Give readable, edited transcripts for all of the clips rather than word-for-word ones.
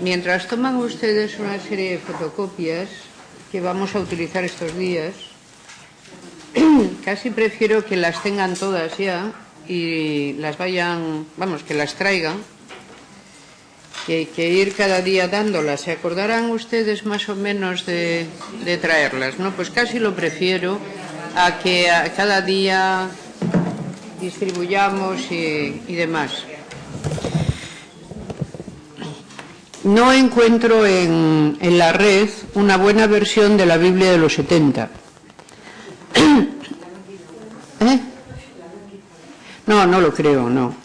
Mientras toman ustedes una serie de fotocopias que vamos a utilizar estos días, casi prefiero que las tengan todas ya y las vayan, que las traigan, que ir cada día dándolas. ¿Se acordarán ustedes más o menos de traerlas, no? Pues casi lo prefiero a que cada día distribuyamos y demás. No encuentro en la red una buena versión de la Biblia de los 70. No lo creo, no.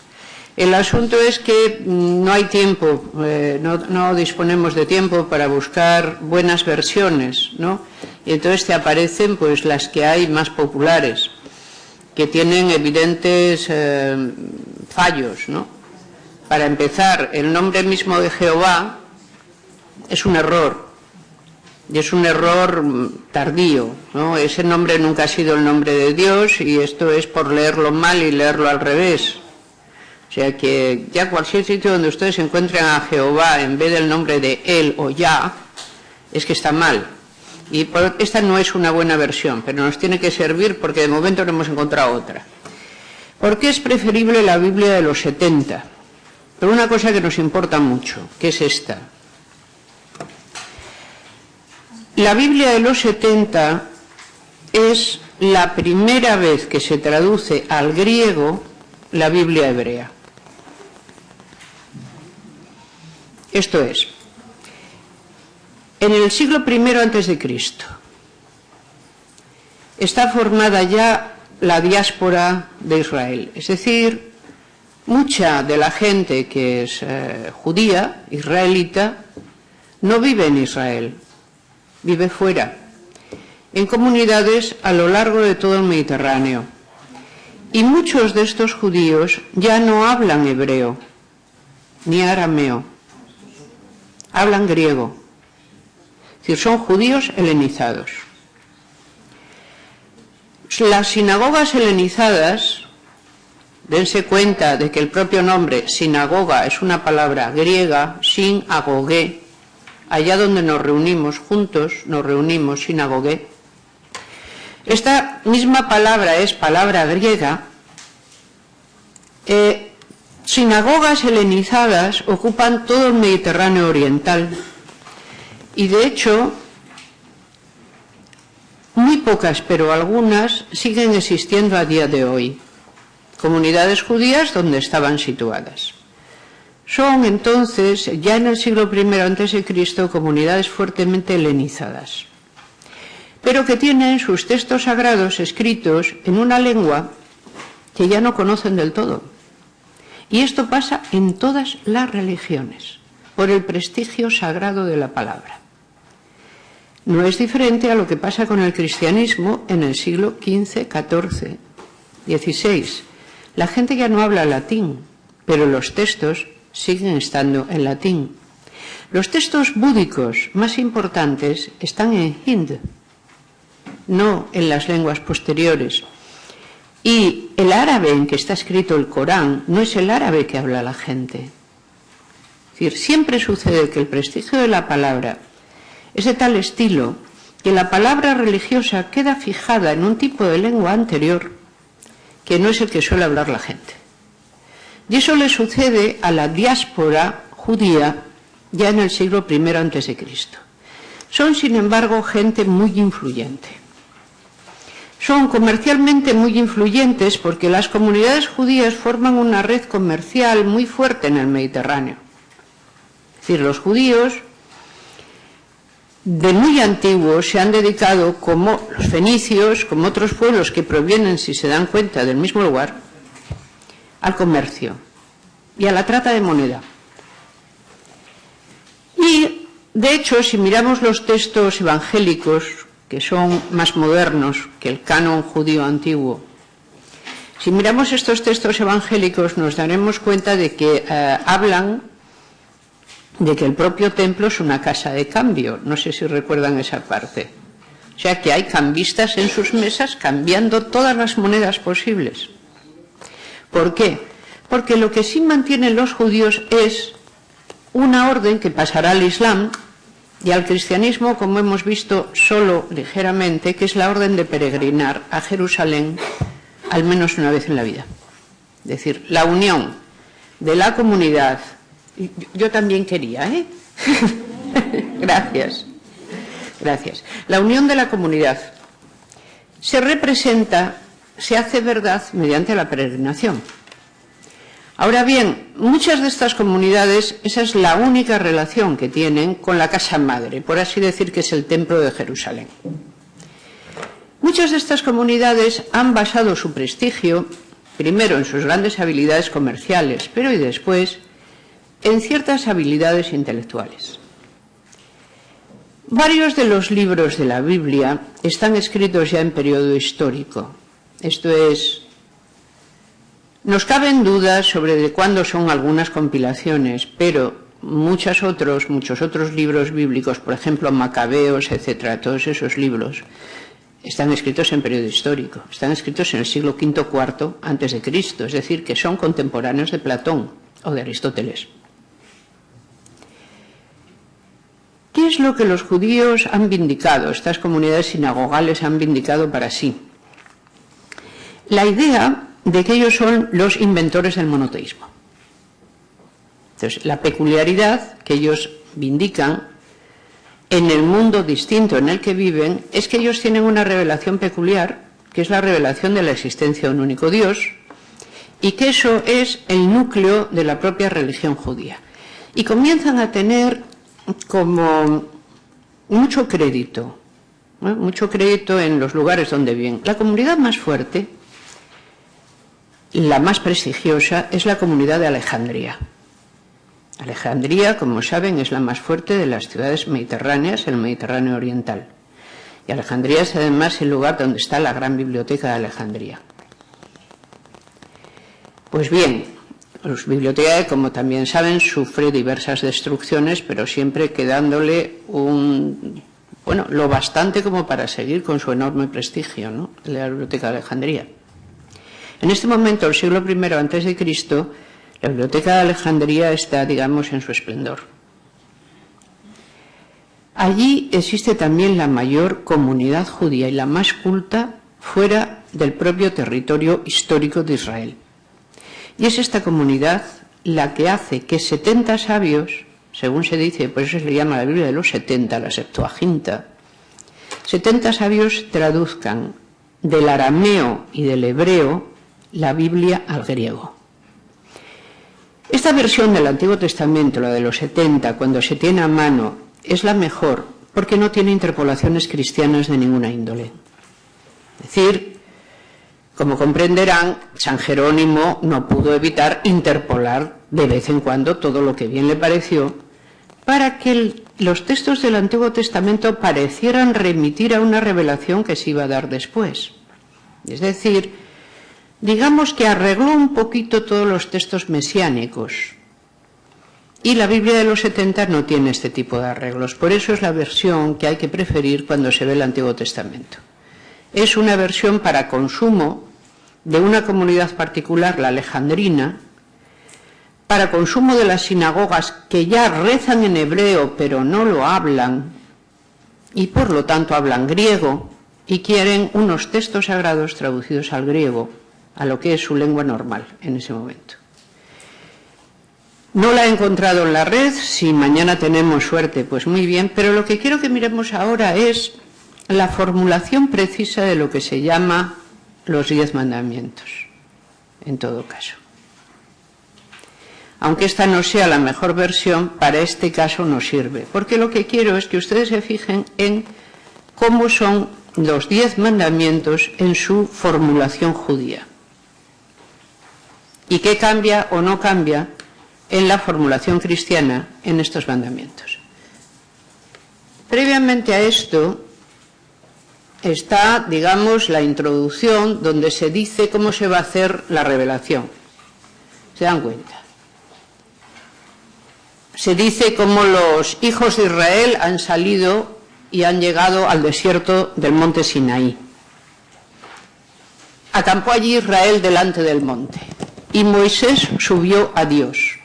El asunto es que no hay tiempo, no disponemos de tiempo para buscar buenas versiones, ¿no? Y entonces te aparecen pues las que hay más populares, que tienen evidentes fallos, ¿no? Para empezar, el nombre mismo de Jehová es un error, y es un error tardío, ¿no? Ese nombre nunca ha sido el nombre de Dios, y esto es por leerlo mal y leerlo al revés. O sea que ya cualquier sitio donde ustedes encuentren a Jehová en vez del nombre de Él o Ya, es que está mal. Y esta no es una buena versión, pero nos tiene que servir porque de momento no hemos encontrado otra. ¿Por qué es preferible la Biblia de los 70? Pero una cosa que nos importa mucho, que es esta. La Biblia de los 70 es la primera vez que se traduce al griego la Biblia hebrea. Esto es, en el siglo I a.C. está formada ya la diáspora de Israel, es decir, mucha de la gente que es judía, israelita, no vive en Israel, vive fuera, en comunidades a lo largo de todo el Mediterráneo. Y muchos de estos judíos ya no hablan hebreo, ni arameo, hablan griego. Es decir, son judíos helenizados. Las sinagogas helenizadas, dense cuenta de que el propio nombre sinagoga es una palabra griega, sin agogué, allá donde nos reunimos juntos, nos reunimos sinagogué. Esta misma palabra es palabra griega. Sinagogas helenizadas ocupan todo el Mediterráneo oriental y de hecho muy pocas, pero algunas siguen existiendo a día de hoy. Comunidades judías donde estaban situadas. Son entonces, ya en el siglo I a.C., comunidades fuertemente helenizadas, pero que tienen sus textos sagrados escritos en una lengua que ya no conocen del todo. Y esto pasa en todas las religiones, por el prestigio sagrado de la palabra. No es diferente a lo que pasa con el cristianismo en el siglo XV, XIV, XVI. La gente ya no habla latín, pero los textos siguen estando en latín. Los textos búdicos más importantes están en Hind, no en las lenguas posteriores. Y el árabe en que está escrito el Corán no es el árabe que habla la gente. Es decir, siempre sucede que el prestigio de la palabra es de tal estilo que la palabra religiosa queda fijada en un tipo de lengua anterior que no es el que suele hablar la gente. Y eso le sucede a la diáspora judía ya en el siglo I a.C. Son, sin embargo, gente muy influyente. Son comercialmente muy influyentes porque las comunidades judías forman una red comercial muy fuerte en el Mediterráneo. Es decir, los judíos de muy antiguos se han dedicado, como los fenicios, como otros pueblos que provienen, si se dan cuenta, del mismo lugar, al comercio y a la trata de moneda. Y, de hecho, si miramos los textos evangélicos, que son más modernos que el canon judío antiguo, si miramos estos textos evangélicos nos daremos cuenta de que hablan de que el propio templo es una casa de cambio. No sé si recuerdan esa parte. O sea que hay cambistas en sus mesas cambiando todas las monedas posibles. ¿Por qué? Porque lo que sí mantienen los judíos es una orden que pasará al Islam y al cristianismo, como hemos visto, solo ligeramente, que es la orden de peregrinar a Jerusalén al menos una vez en la vida. Es decir, la unión de la comunidad. Yo también quería, ¿eh? Gracias. Gracias. La unión de la comunidad se representa, se hace verdad mediante la peregrinación. Ahora bien, muchas de estas comunidades, esa es la única relación que tienen con la casa madre, por así decir, que es el templo de Jerusalén. Muchas de estas comunidades han basado su prestigio, primero en sus grandes habilidades comerciales, pero y después en ciertas habilidades intelectuales. Varios de los libros de la Biblia están escritos ya en periodo histórico, esto es, nos caben dudas sobre de cuándo son algunas compilaciones, pero muchos otros libros bíblicos, por ejemplo, Macabeos, etcétera, todos esos libros, están escritos en periodo histórico, están escritos en el siglo V-IV antes de Cristo, es decir, que son contemporáneos de Platón o de Aristóteles. ¿Qué es lo que los judíos han vindicado, estas comunidades sinagogales han vindicado para sí? La idea de que ellos son los inventores del monoteísmo. Entonces, la peculiaridad que ellos vindican en el mundo distinto en el que viven es que ellos tienen una revelación peculiar, que es la revelación de la existencia de un único Dios, y que eso es el núcleo de la propia religión judía. Y comienzan a tener como mucho crédito, ¿no? Mucho crédito en los lugares donde viven. La comunidad más fuerte, la más prestigiosa, es la comunidad de Alejandría. Alejandría, como saben, es la más fuerte de las ciudades mediterráneas, el Mediterráneo oriental. Y Alejandría es además el lugar donde está la gran biblioteca de Alejandría. Pues bien, la biblioteca, como también saben, sufre diversas destrucciones, pero siempre quedándole lo bastante como para seguir con su enorme prestigio, ¿no? La biblioteca de Alejandría. En este momento, el siglo I a.C., la biblioteca de Alejandría está, digamos, en su esplendor. Allí existe también la mayor comunidad judía y la más culta fuera del propio territorio histórico de Israel. Y es esta comunidad la que hace que 70 sabios, según se dice, por eso se le llama la Biblia de los 70, la Septuaginta, 70 sabios traduzcan del arameo y del hebreo la Biblia al griego. Esta versión del Antiguo Testamento, la de los 70, cuando se tiene a mano, es la mejor porque no tiene interpolaciones cristianas de ninguna índole. Es decir, como comprenderán, San Jerónimo no pudo evitar interpolar de vez en cuando todo lo que bien le pareció para que los textos del Antiguo Testamento parecieran remitir a una revelación que se iba a dar después. Es decir, digamos que arregló un poquito todos los textos mesiánicos. Y la Biblia de los 70 no tiene este tipo de arreglos. Por eso es la versión que hay que preferir cuando se ve el Antiguo Testamento. Es una versión para consumo de una comunidad particular, la alejandrina, para consumo de las sinagogas que ya rezan en hebreo pero no lo hablan y por lo tanto hablan griego y quieren unos textos sagrados traducidos al griego, a lo que es su lengua normal en ese momento. No la he encontrado en la red, si mañana tenemos suerte, pues muy bien, pero lo que quiero que miremos ahora es la formulación precisa de lo que se llama los 10 mandamientos, en todo caso. Aunque esta no sea la mejor versión, para este caso nos sirve, porque lo que quiero es que ustedes se fijen en cómo son los 10 mandamientos en su formulación judía. ¿Y qué cambia o no cambia en la formulación cristiana en estos mandamientos? Previamente a esto está, digamos, la introducción donde se dice cómo se va a hacer la revelación. ¿Se dan cuenta? Se dice cómo los hijos de Israel han salido y han llegado al desierto del monte Sinaí. Acampó allí Israel delante del monte. y Moisés subió a Dios.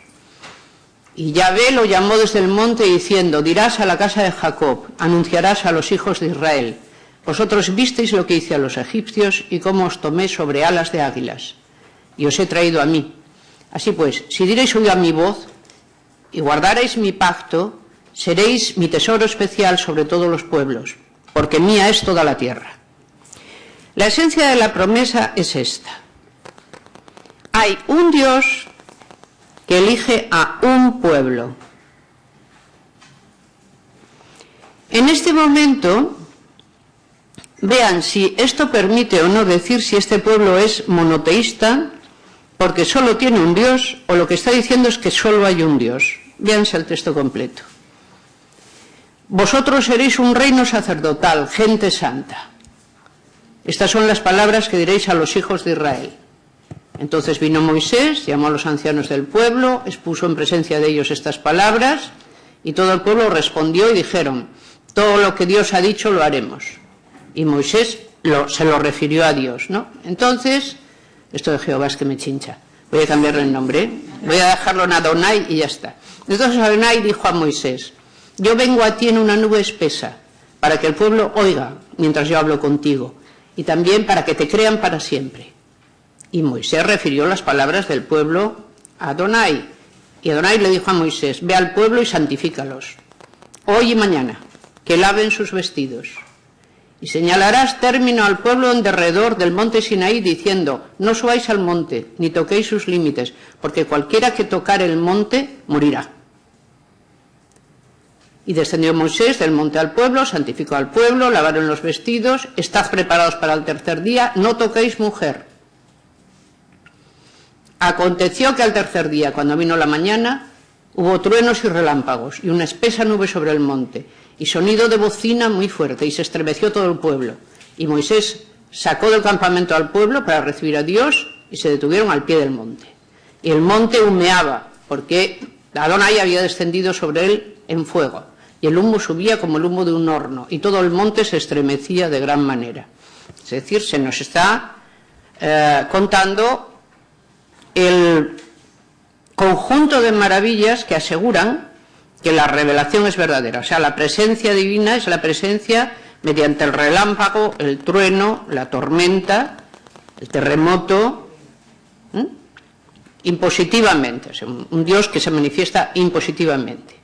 Y Yahvé lo llamó desde el monte diciendo, dirás a la casa de Jacob, anunciarás a los hijos de Israel, vosotros visteis lo que hice a los egipcios y cómo os tomé sobre alas de águilas, y os he traído a mí. Así pues, si diréis oído a mi voz y guardaréis mi pacto, seréis mi tesoro especial sobre todos los pueblos, porque mía es toda la tierra. La esencia de la promesa es esta. Hay un Dios que elige a un pueblo. En este momento, vean si esto permite o no decir si este pueblo es monoteísta, porque solo tiene un Dios, o lo que está diciendo es que solo hay un Dios. Véanse el texto completo. Vosotros seréis un reino sacerdotal, gente santa. Estas son las palabras que diréis a los hijos de Israel. Entonces vino Moisés, llamó a los ancianos del pueblo, expuso en presencia de ellos estas palabras, y todo el pueblo respondió y dijeron, todo lo que Dios ha dicho lo haremos. Y Moisés se lo refirió a Dios, ¿no? Entonces, esto de Jehová es que me chincha, voy a cambiarle el nombre, voy a dejarlo en Adonai y ya está. Entonces Adonai dijo a Moisés, yo vengo a ti en una nube espesa, para que el pueblo oiga mientras yo hablo contigo, y también para que te crean para siempre. Y Moisés refirió las palabras del pueblo a Adonai. Y Adonai le dijo a Moisés, ve al pueblo y santifícalos, hoy y mañana, que laven sus vestidos. Y señalarás término al pueblo en derredor del monte Sinaí, diciendo, no subáis al monte, ni toquéis sus límites, porque cualquiera que tocare el monte, morirá. Y descendió Moisés del monte al pueblo, santificó al pueblo, lavaron los vestidos, estad preparados para el tercer día, no toquéis mujer. Aconteció que al tercer día, cuando vino la mañana, hubo truenos y relámpagos, y una espesa nube sobre el monte, y sonido de bocina muy fuerte, y se estremeció todo el pueblo. Y Moisés sacó del campamento al pueblo para recibir a Dios, y se detuvieron al pie del monte. Y el monte humeaba, porque Adonai había descendido sobre él en fuego, y el humo subía como el humo de un horno, y todo el monte se estremecía de gran manera. Es decir, se nos está contando el conjunto de maravillas que aseguran que la revelación es verdadera. O sea, la presencia divina es la presencia mediante el relámpago, el trueno, la tormenta, el terremoto, impositivamente. O sea, un Dios que se manifiesta impositivamente.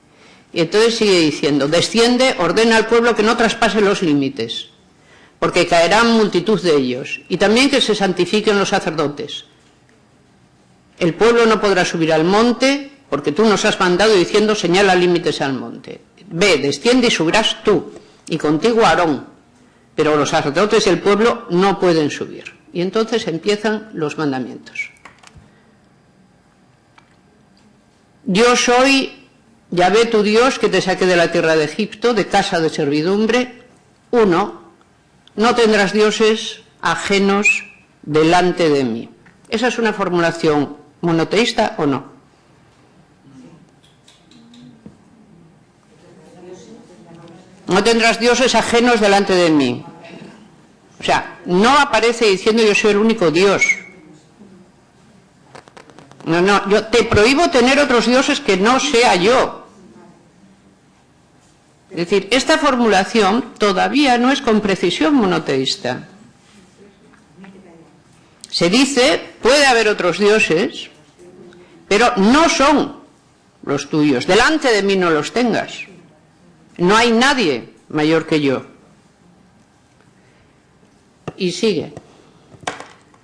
Y entonces sigue diciendo, desciende, ordena al pueblo que no traspase los límites, porque caerán multitud de ellos, y también que se santifiquen los sacerdotes. El pueblo no podrá subir al monte, porque tú nos has mandado diciendo, señala límites al monte. Ve, desciende y subirás tú, y contigo Aarón, pero los sacerdotes y el pueblo no pueden subir. Y entonces empiezan los mandamientos. Yo soy Yahvé tu Dios, que te saqué de la tierra de Egipto, de casa de servidumbre. 1. No tendrás dioses ajenos delante de mí. Esa es una formulación monoteísta o no. No tendrás dioses ajenos delante de mí. O sea, no aparece diciendo yo soy el único Dios. No, yo te prohíbo tener otros dioses que no sea yo. Es decir, esta formulación todavía no es con precisión monoteísta. Se dice, puede haber otros dioses, pero no son los tuyos. Delante de mí no los tengas. No hay nadie mayor que yo. Y sigue.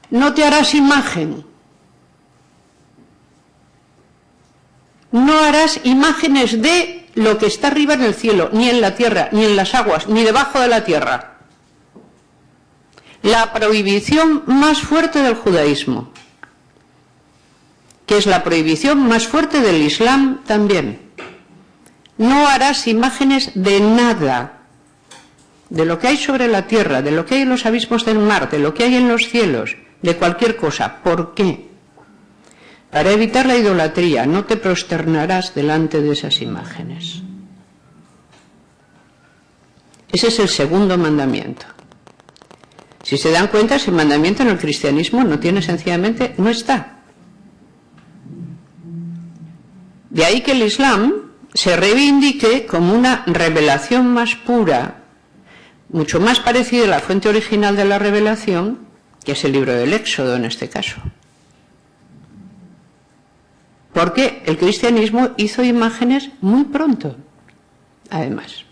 No te harás imagen. No harás imágenes de lo que está arriba en el cielo, ni en la tierra, ni en las aguas, ni debajo de la tierra. La prohibición más fuerte del judaísmo, que es la prohibición más fuerte del Islam también. No harás imágenes de nada, de lo que hay sobre la tierra, de lo que hay en los abismos del mar, de lo que hay en los cielos, de cualquier cosa. ¿Por qué? Para evitar la idolatría, no te prosternarás delante de esas imágenes. Ese es el segundo mandamiento. Si se dan cuenta, ese mandamiento en el cristianismo no tiene sencillamente, no está. De ahí que el Islam se reivindique como una revelación más pura, mucho más parecida a la fuente original de la revelación, que es el libro del Éxodo en este caso. Porque el cristianismo hizo imágenes muy pronto, además.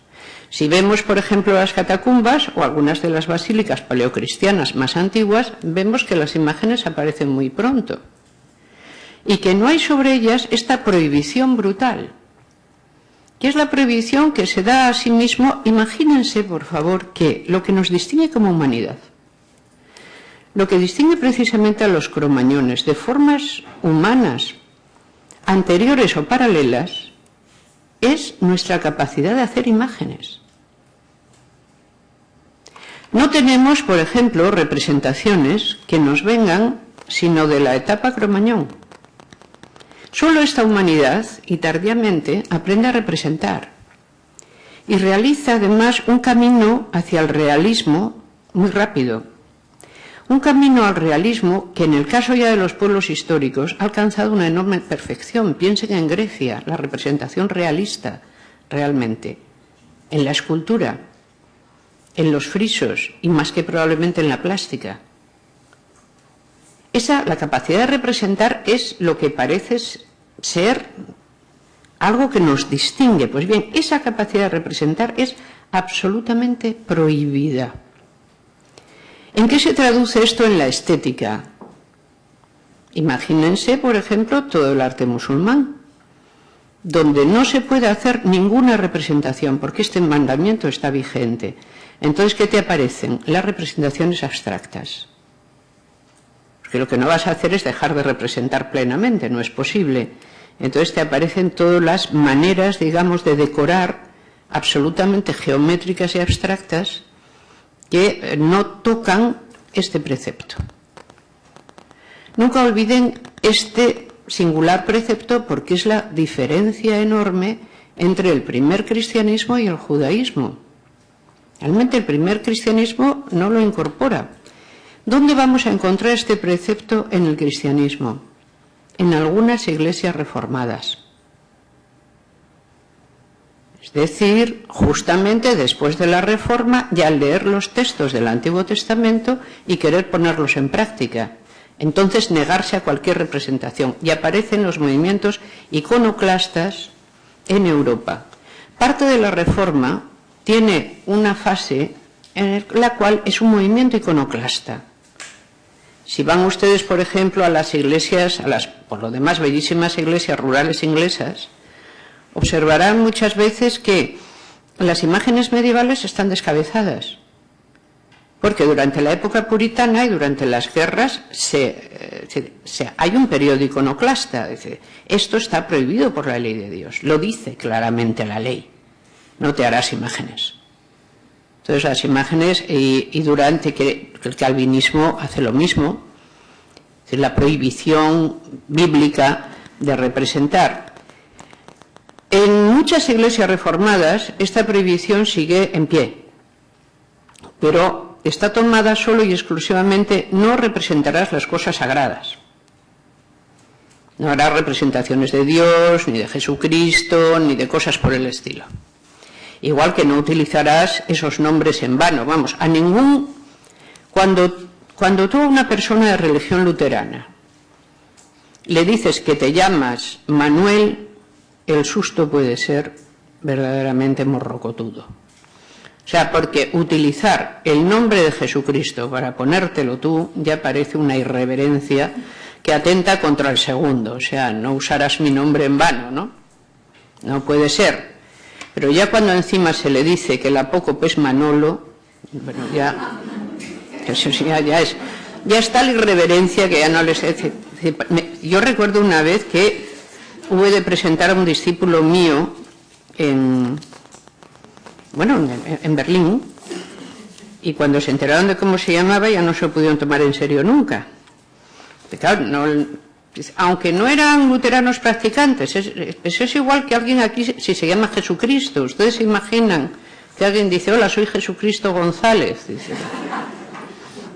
Si vemos, por ejemplo, las catacumbas o algunas de las basílicas paleocristianas más antiguas, vemos que las imágenes aparecen muy pronto y que no hay sobre ellas esta prohibición brutal, que es la prohibición que se da a sí mismo. Imagínense, por favor, que lo que nos distingue como humanidad, lo que distingue precisamente a los cromañones de formas humanas anteriores o paralelas, es nuestra capacidad de hacer imágenes. No tenemos, por ejemplo, representaciones que nos vengan sino de la etapa cromañón. Solo esta humanidad, y tardíamente, aprende a representar y realiza además un camino hacia el realismo muy rápido. Un camino al realismo que en el caso ya de los pueblos históricos ha alcanzado una enorme perfección. Piensen en Grecia, la representación realista realmente, en la escultura, en los frisos y más que probablemente en la plástica. La capacidad de representar es lo que parece ser algo que nos distingue. Pues bien, esa capacidad de representar es absolutamente prohibida. ¿En qué se traduce esto en la estética? Imagínense, por ejemplo, todo el arte musulmán, donde no se puede hacer ninguna representación, porque este mandamiento está vigente. Entonces, ¿qué te aparecen? Las representaciones abstractas. Porque lo que no vas a hacer es dejar de representar plenamente, no es posible. Entonces te aparecen todas las maneras, digamos, de decorar absolutamente geométricas y abstractas que no tocan este precepto. Nunca olviden este singular precepto, porque es la diferencia enorme entre el primer cristianismo y el judaísmo. Realmente el primer cristianismo no lo incorpora. ¿Dónde vamos a encontrar este precepto en el cristianismo? En algunas iglesias reformadas. Es decir, justamente después de la Reforma, ya al leer los textos del Antiguo Testamento y querer ponerlos en práctica. Entonces negarse a cualquier representación. Y aparecen los movimientos iconoclastas en Europa. Parte de la Reforma tiene una fase en la cual es un movimiento iconoclasta. Si van ustedes, por ejemplo, a las iglesias, a las, por lo demás, bellísimas iglesias rurales inglesas, observarán muchas veces que las imágenes medievales están descabezadas, porque durante la época puritana y durante las guerras hay un periodo iconoclasta. Esto está prohibido por la ley de Dios, lo dice claramente la ley, no te harás imágenes. Entonces las imágenes, y durante que el calvinismo hace lo mismo, es la prohibición bíblica de representar. En muchas iglesias reformadas esta prohibición sigue en pie, pero está tomada solo y exclusivamente: no representarás las cosas sagradas. No harás representaciones de Dios, ni de Jesucristo, ni de cosas por el estilo. Igual que no utilizarás esos nombres en vano. Vamos, a ningún... Cuando tú a una persona de religión luterana le dices que te llamas Manuel, el susto puede ser verdaderamente morrocotudo. O sea, porque utilizar el nombre de Jesucristo para ponértelo tú ya parece una irreverencia que atenta contra el segundo. O sea, no usarás mi nombre en vano, ¿no? No puede ser. Pero ya cuando encima se le dice que el apócope es Manolo, bueno, ya está la irreverencia que ya no les... Yo recuerdo una vez que hubo de presentar a un discípulo mío en Berlín, y cuando se enteraron de cómo se llamaba ya no se lo pudieron tomar en serio nunca. Claro, aunque no eran luteranos practicantes, es igual que alguien aquí, si se llama Jesucristo. Ustedes se imaginan que alguien dice: hola, soy Jesucristo González. Dice,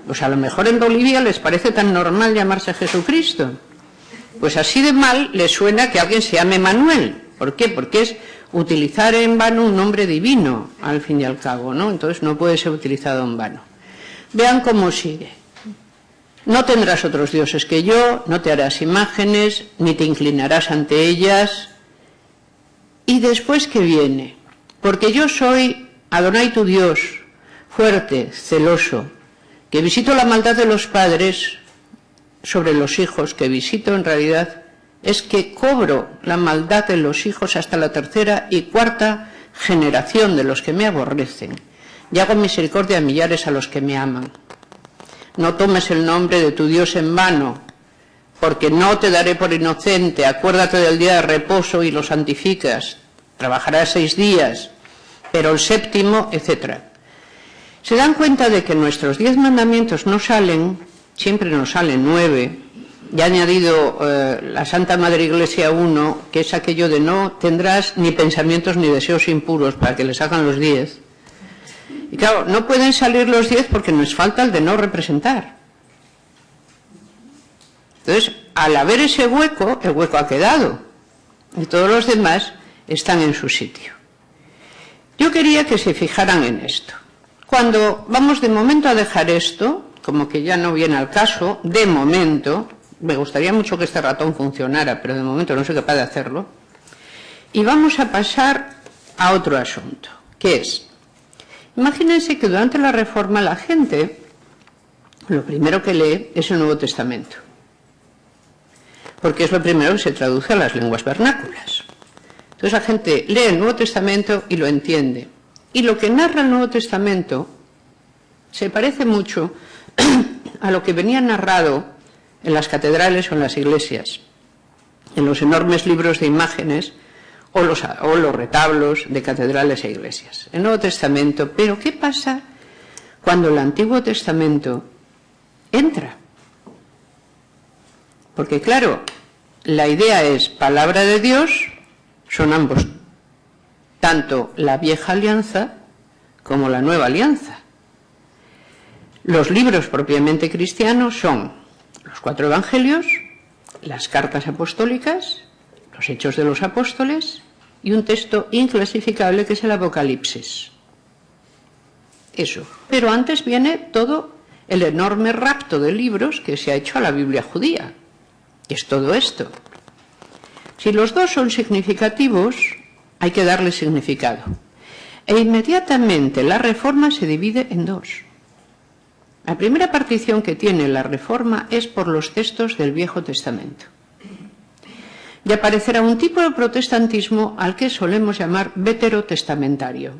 pues a lo mejor en Bolivia les parece tan normal llamarse Jesucristo. Pues así de mal le suena que alguien se llame Manuel. ¿Por qué? Porque es utilizar en vano un nombre divino, al fin y al cabo, ¿no? Entonces no puede ser utilizado en vano. Vean cómo sigue. No tendrás otros dioses que yo, no te harás imágenes, ni te inclinarás ante ellas. Y después, ¿qué viene? Porque yo soy Adonai tu Dios, fuerte, celoso, que visito la maldad de los padres sobre los hijos, que visito en realidad es que cobro la maldad de los hijos hasta la tercera y cuarta generación de los que me aborrecen, y hago misericordia a millares a los que me aman. No tomes el nombre de tu Dios en vano, porque no te daré por inocente. Acuérdate del día de reposo y lo santificas. Trabajarás 6 días, pero el séptimo, etc. Se dan cuenta de que nuestros 10 mandamientos no salen, siempre nos salen 9. Ya ha añadido la Santa Madre Iglesia 1, que es aquello de no tendrás ni pensamientos ni deseos impuros, para que les hagan los 10. Y claro, no pueden salir los 10 porque nos falta el de no representar. Entonces, al haber ese hueco, el hueco ha quedado. Y todos los demás están en su sitio. Yo quería que se fijaran en esto. Cuando vamos de momento a dejar esto, como que ya no viene al caso, de momento, me gustaría mucho que este ratón funcionara, pero de momento no soy capaz de hacerlo, y vamos a pasar a otro asunto, que es, imagínense que durante la Reforma la gente, lo primero que lee es el Nuevo Testamento, porque es lo primero que se traduce a las lenguas vernáculas. Entonces la gente lee el Nuevo Testamento y lo entiende. Y lo que narra el Nuevo Testamento se parece mucho a lo que venía narrado en las catedrales o en las iglesias, en los enormes libros de imágenes o los retablos de catedrales e iglesias. El Nuevo Testamento, pero ¿qué pasa cuando el Antiguo Testamento entra? Porque claro, la idea es palabra de Dios, son ambos, tanto la vieja alianza como la nueva alianza. Los libros propiamente cristianos son los 4 evangelios, las cartas apostólicas, los hechos de los apóstoles y un texto inclasificable que es el Apocalipsis. Eso. Pero antes viene todo el enorme rapto de libros que se ha hecho a la Biblia judía, que es todo esto. Si los dos son significativos, hay que darle significado. E inmediatamente la Reforma se divide en 2. La primera partición que tiene la Reforma es por los textos del Viejo Testamento. Y aparecerá un tipo de protestantismo al que solemos llamar veterotestamentario.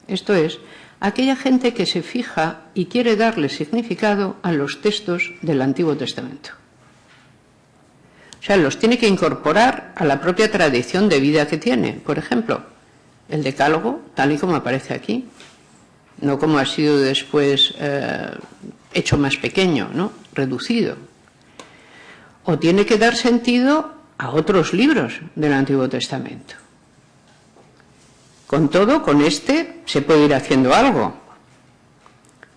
Esto es, aquella gente que se fija y quiere darle significado a los textos del Antiguo Testamento. O sea, los tiene que incorporar a la propia tradición de vida que tiene. Por ejemplo, el Decálogo, tal y como aparece aquí, no como ha sido después hecho más pequeño, ¿no? Reducido. O tiene que dar sentido a otros libros del Antiguo Testamento. Con todo, con este se puede ir haciendo algo.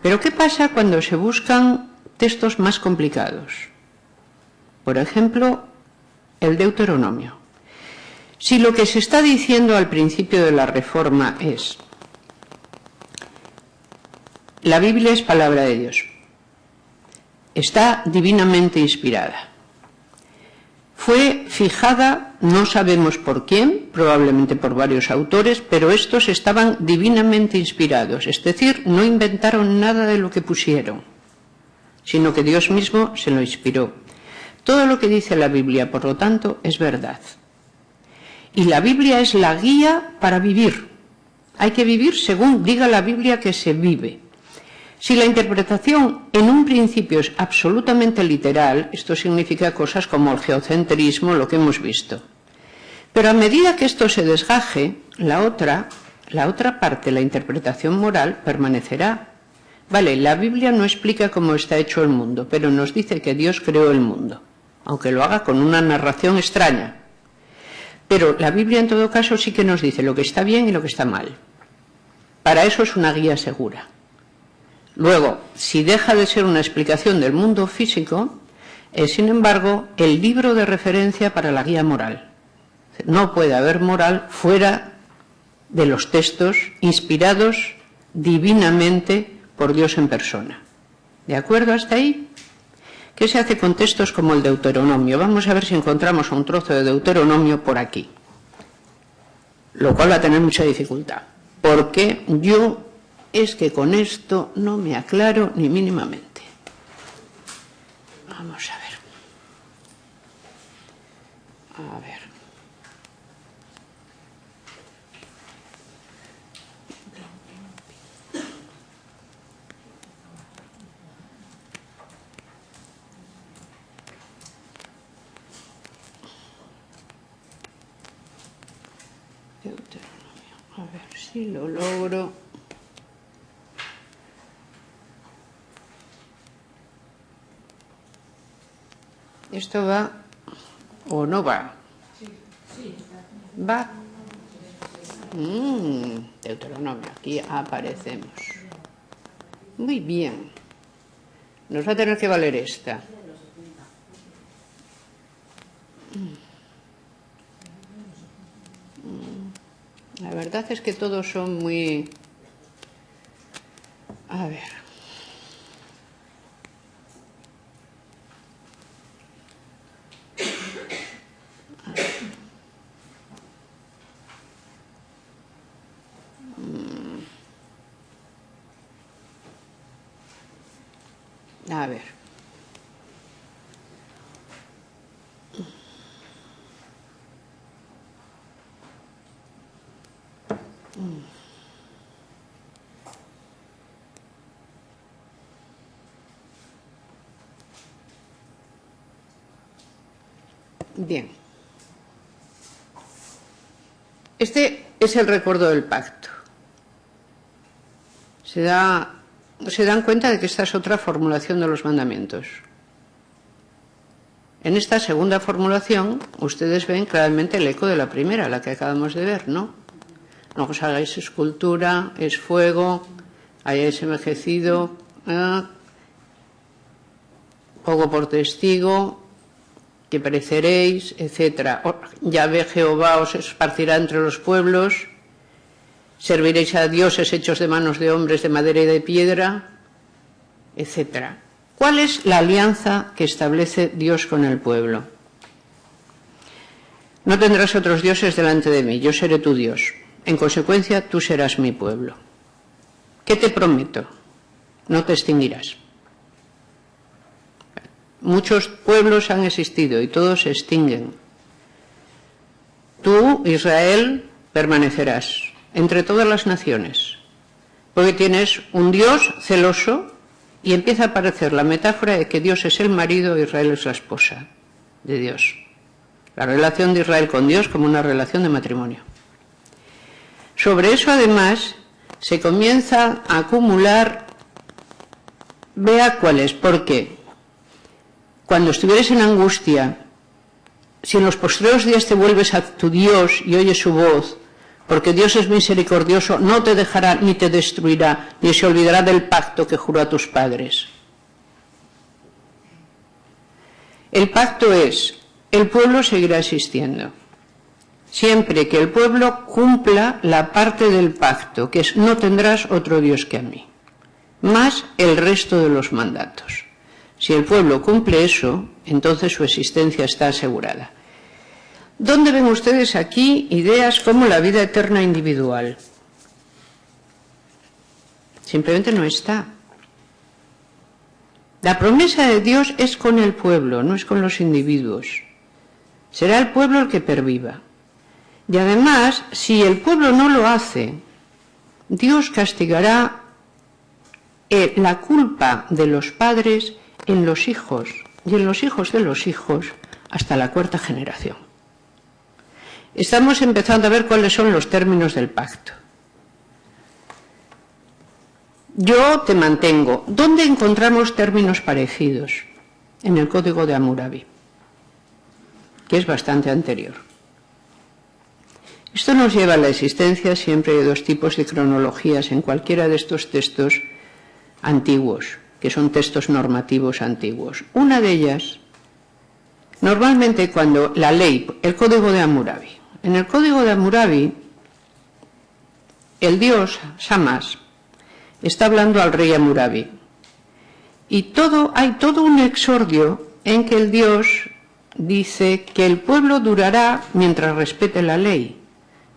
Pero ¿qué pasa cuando se buscan textos más complicados? Por ejemplo, el Deuteronomio. Si lo que se está diciendo al principio de la Reforma es la Biblia es palabra de Dios, está divinamente inspirada, fue fijada, no sabemos por quién, probablemente por varios autores, pero estos estaban divinamente inspirados, es decir, no inventaron nada de lo que pusieron, sino que Dios mismo se lo inspiró. Todo lo que dice la Biblia, por lo tanto, es verdad. Y la Biblia es la guía para vivir. Hay que vivir según diga la Biblia que se vive. Si la interpretación en un principio es absolutamente literal, esto significa cosas como el geocentrismo, lo que hemos visto. Pero a medida que esto se desgaje, la otra parte, la interpretación moral, permanecerá. Vale, la Biblia no explica cómo está hecho el mundo, pero nos dice que Dios creó el mundo, aunque lo haga con una narración extraña. Pero la Biblia en todo caso sí que nos dice lo que está bien y lo que está mal. Para eso es una guía segura. Luego, si deja de ser una explicación del mundo físico, Es, sin embargo, el libro de referencia para la guía moral. No puede haber moral fuera de los textos inspirados divinamente por Dios en persona. ¿De acuerdo hasta ahí? ¿Qué se hace con textos como el Deuteronomio? Vamos a ver si encontramos un trozo de Deuteronomio por aquí. Lo cual va a tener mucha dificultad. Porque yo es que con esto no me aclaro ni mínimamente. Vamos a ver. A ver. Deuteronomio. A ver si lo logro. ¿Esto va o no va? ¿Va? Deuteronomio, aquí aparecemos. Muy bien. Nos va a tener que valer esta. La verdad es que todos son muy... A ver. A ver. Bien. Este es el recuerdo del pacto. Se dan cuenta de que esta es otra formulación de los mandamientos. En esta segunda formulación, ustedes ven claramente el eco de la primera, la que acabamos de ver, ¿no? No os hagáis escultura, es fuego, hayáis envejecido, pongo por testigo, que pereceréis, etc. Yahvé Jehová os esparcirá entre los pueblos, serviréis a dioses hechos de manos de hombres de madera y de piedra, etc. ¿Cuál es la alianza que establece Dios con el pueblo? No tendrás otros dioses delante de mí, yo seré tu Dios. En consecuencia, tú serás mi pueblo. ¿Qué te prometo? No te extinguirás. Muchos pueblos han existido y todos se extinguen. Tú, Israel, permanecerás entre todas las naciones, porque tienes un Dios celoso y empieza a aparecer la metáfora de que Dios es el marido e Israel es la esposa de Dios. La relación de Israel con Dios como una relación de matrimonio. Sobre eso, además, se comienza a acumular, vea cuáles, porque cuando estuvieres en angustia, si en los postreros días te vuelves a tu Dios y oyes su voz, porque Dios es misericordioso, no te dejará ni te destruirá, ni se olvidará del pacto que juró a tus padres. El pacto es, el pueblo seguirá existiendo, siempre que el pueblo cumpla la parte del pacto, que es no tendrás otro Dios que a mí, más el resto de los mandatos. Si el pueblo cumple eso, entonces su existencia está asegurada. ¿Dónde ven ustedes aquí ideas como la vida eterna individual? Simplemente no está. La promesa de Dios es con el pueblo, no es con los individuos. Será el pueblo el que perviva. Y además, si el pueblo no lo hace, Dios castigará la culpa de los padres en los hijos y en los hijos de los hijos hasta la cuarta generación. Estamos empezando a ver cuáles son los términos del pacto. Yo te mantengo. ¿Dónde encontramos términos parecidos? En el Código de Hammurabi, que es bastante anterior. Esto nos lleva a la existencia siempre de dos tipos de cronologías en cualquiera de estos textos antiguos, que son textos normativos antiguos. Una de ellas Normalmente cuando la ley, el Código de Hammurabi, en el Código de Hammurabi, el dios Shamash está hablando al rey Hammurabi. Y hay todo un exordio en que el dios dice que el pueblo durará mientras respete la ley.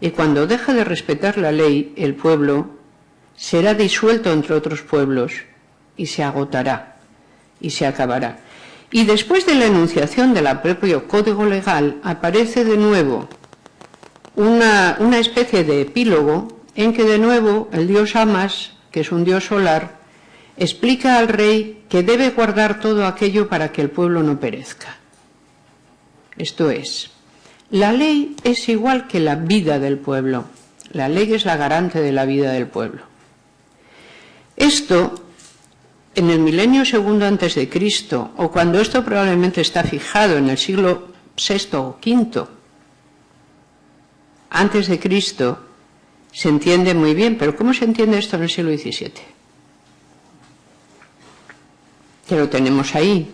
Y cuando deje de respetar la ley, el pueblo será disuelto entre otros pueblos y se agotará y se acabará. Y después de la enunciación del propio código legal aparece de nuevo una especie de epílogo en que de nuevo el dios Shamash, que es un dios solar, explica al rey que debe guardar todo aquello para que el pueblo no perezca. Esto es, la ley es igual que la vida del pueblo. La ley es la garante de la vida del pueblo. Esto, en el milenio segundo antes de Cristo, o cuando esto probablemente está fijado en el siglo VI o V antes de Cristo, se entiende muy bien. Pero ¿cómo se entiende esto en el siglo XVII? Que lo tenemos ahí.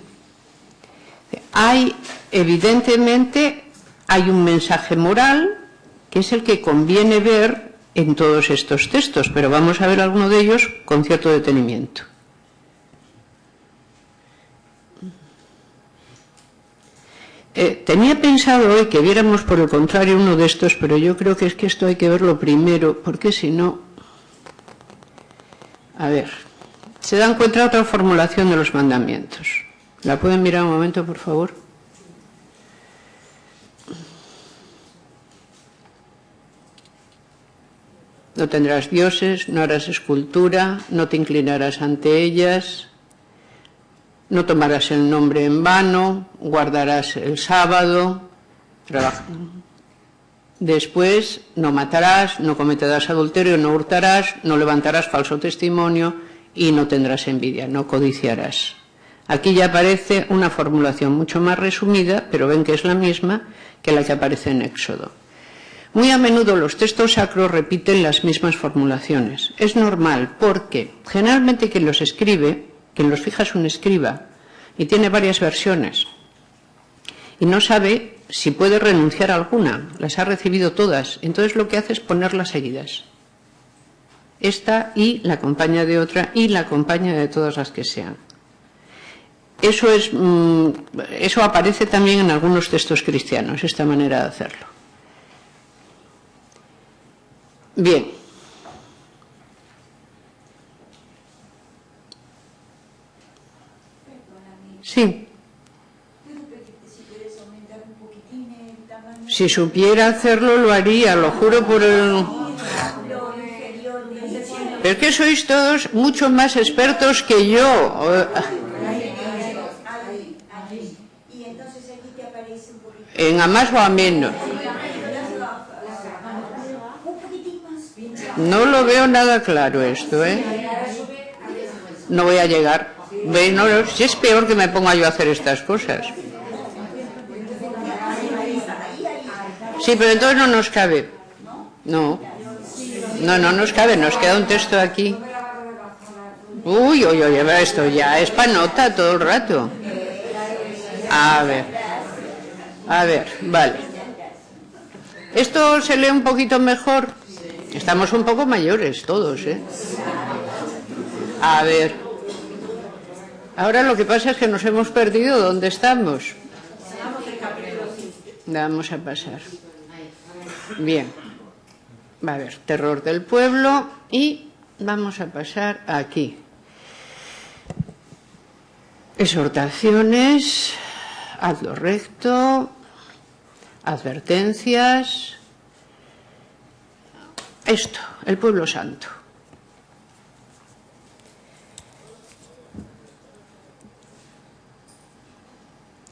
Evidentemente, hay un mensaje moral que es el que conviene ver en todos estos textos, pero vamos a ver alguno de ellos con cierto detenimiento. Tenía pensado hoy que viéramos por el contrario uno de estos, pero yo creo que es que esto hay que verlo primero, porque si no... A ver, se da cuenta otra formulación de los mandamientos. ¿La pueden mirar un momento, por favor? No tendrás dioses, no harás escultura, no te inclinarás ante ellas, no tomarás el nombre en vano, guardarás el sábado, después no matarás, no cometerás adulterio, no hurtarás, no levantarás falso testimonio y no tendrás envidia, no codiciarás. Aquí ya aparece una formulación mucho más resumida, pero ven que es la misma que la que aparece en Éxodo. Muy a menudo los textos sacros repiten las mismas formulaciones. Es normal porque generalmente quien los escribe, quien los fija es un escriba y tiene varias versiones y no sabe si puede renunciar a alguna, las ha recibido todas, entonces lo que hace es ponerlas seguidas. Esta y la acompaña de otra y la acompaña de todas las que sean. Eso aparece también en algunos textos cristianos, esta manera de hacerlo. Bien. Sí. Si supiera hacerlo, lo haría, lo juro por el... Pero es que sois todos mucho más expertos que yo. En a más o a menos. No lo veo nada claro esto, ¿eh? No voy a llegar. Si es peor que me ponga yo a hacer estas cosas. Sí, pero entonces no nos cabe. No nos cabe, nos queda un texto aquí. Uy, esto ya es para nota todo el rato. A ver, vale. Esto se lee un poquito mejor. Estamos un poco mayores todos, ¿eh? A ver. Ahora lo que pasa es que nos hemos perdido. ¿Dónde estamos? Vamos a pasar. Bien. Va a haber terror del pueblo y vamos a pasar aquí. Exhortaciones, hazlo recto, advertencias. Esto, el pueblo santo.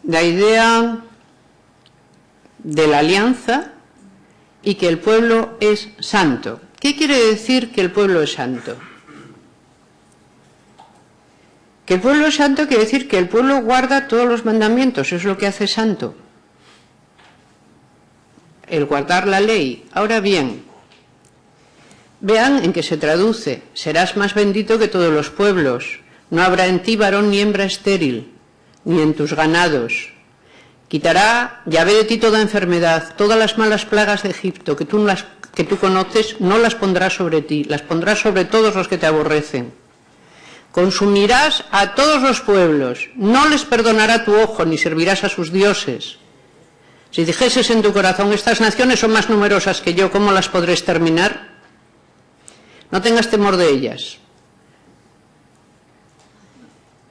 La idea de la alianza y que el pueblo es santo. ¿Qué quiere decir que el pueblo es santo? Que el pueblo es santo quiere decir que el pueblo guarda todos los mandamientos, es lo que hace santo. El guardar la ley. Ahora bien, vean en qué se traduce. Serás más bendito que todos los pueblos. No habrá en ti varón ni hembra estéril, ni en tus ganados. Quitará Yahvé de ti toda enfermedad, todas las malas plagas de Egipto que tú conoces, no las pondrás sobre ti, las pondrás sobre todos los que te aborrecen. Consumirás a todos los pueblos, no les perdonará tu ojo, ni servirás a sus dioses. Si dijeses en tu corazón, estas naciones son más numerosas que yo, ¿cómo las podré exterminar? No tengas temor de ellas.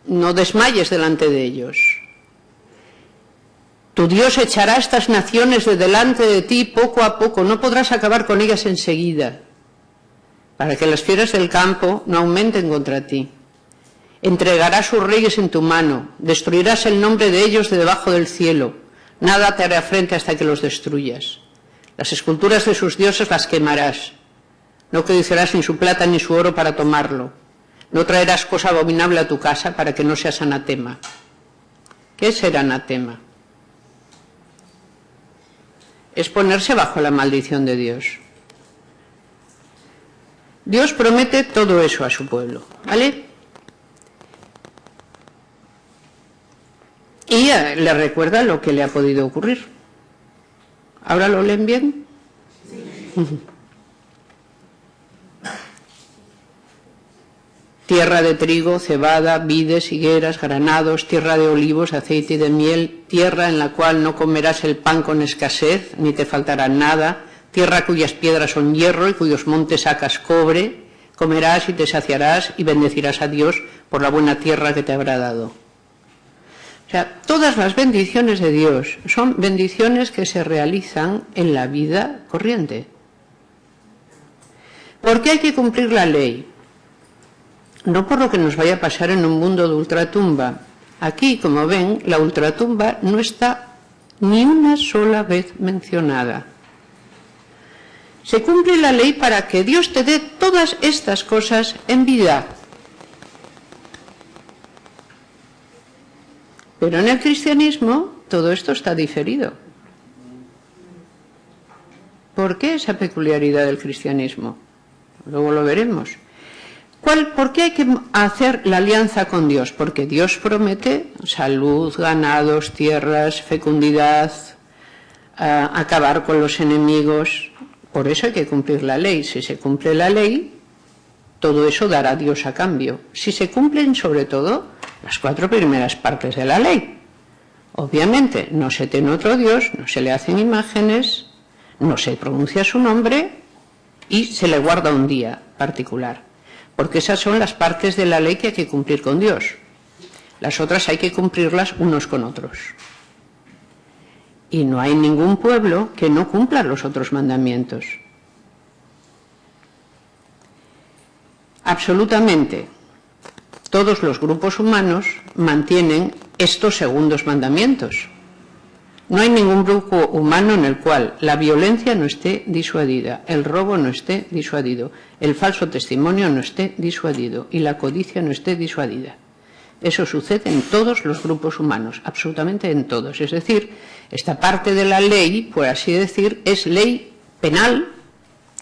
No desmayes delante de ellos. Tu Dios echará estas naciones de delante de ti poco a poco, no podrás acabar con ellas enseguida, para que las fieras del campo no aumenten contra ti. Entregarás sus reyes en tu mano, destruirás el nombre de ellos de debajo del cielo, nada te hará frente hasta que los destruyas. Las esculturas de sus dioses las quemarás, no codiciarás ni su plata ni su oro para tomarlo, no traerás cosa abominable a tu casa para que no seas anatema. ¿Qué es ser anatema? Es ponerse bajo la maldición de Dios. Dios promete todo eso a su pueblo, ¿vale? Y le recuerda lo que le ha podido ocurrir. ¿Ahora lo leen bien? Sí. Tierra de trigo, cebada, vides, higueras, granados, tierra de olivos, aceite y de miel, tierra en la cual no comerás el pan con escasez, ni te faltará nada, tierra cuyas piedras son hierro y cuyos montes sacas cobre, comerás y te saciarás y bendecirás a Dios por la buena tierra que te habrá dado. O sea, todas las bendiciones de Dios son bendiciones que se realizan en la vida corriente. ¿Por qué hay que cumplir la ley? No por lo que nos vaya a pasar en un mundo de ultratumba. Aquí, como ven, la ultratumba no está ni una sola vez mencionada. Se cumple la ley para que Dios te dé todas estas cosas en vida. Pero en el cristianismo todo esto está diferido. ¿Por qué esa peculiaridad del cristianismo? Luego lo veremos. ¿Por qué hay que hacer la alianza con Dios? Porque Dios promete salud, ganados, tierras, fecundidad, acabar con los enemigos. Por eso hay que cumplir la ley. Si se cumple la ley, todo eso dará Dios a cambio. Si se cumplen sobre todo las 4 primeras partes de la ley. Obviamente no se tiene otro Dios, no se le hacen imágenes, no se pronuncia su nombre y se le guarda un día particular. Porque esas son las partes de la ley que hay que cumplir con Dios. Las otras hay que cumplirlas unos con otros. Y no hay ningún pueblo que no cumpla los otros mandamientos. Absolutamente todos los grupos humanos mantienen estos segundos mandamientos. No hay ningún grupo humano en el cual la violencia no esté disuadida, el robo no esté disuadido, el falso testimonio no esté disuadido y la codicia no esté disuadida. Eso sucede en todos los grupos humanos, absolutamente en todos. Es decir, esta parte de la ley, por así decir, es ley penal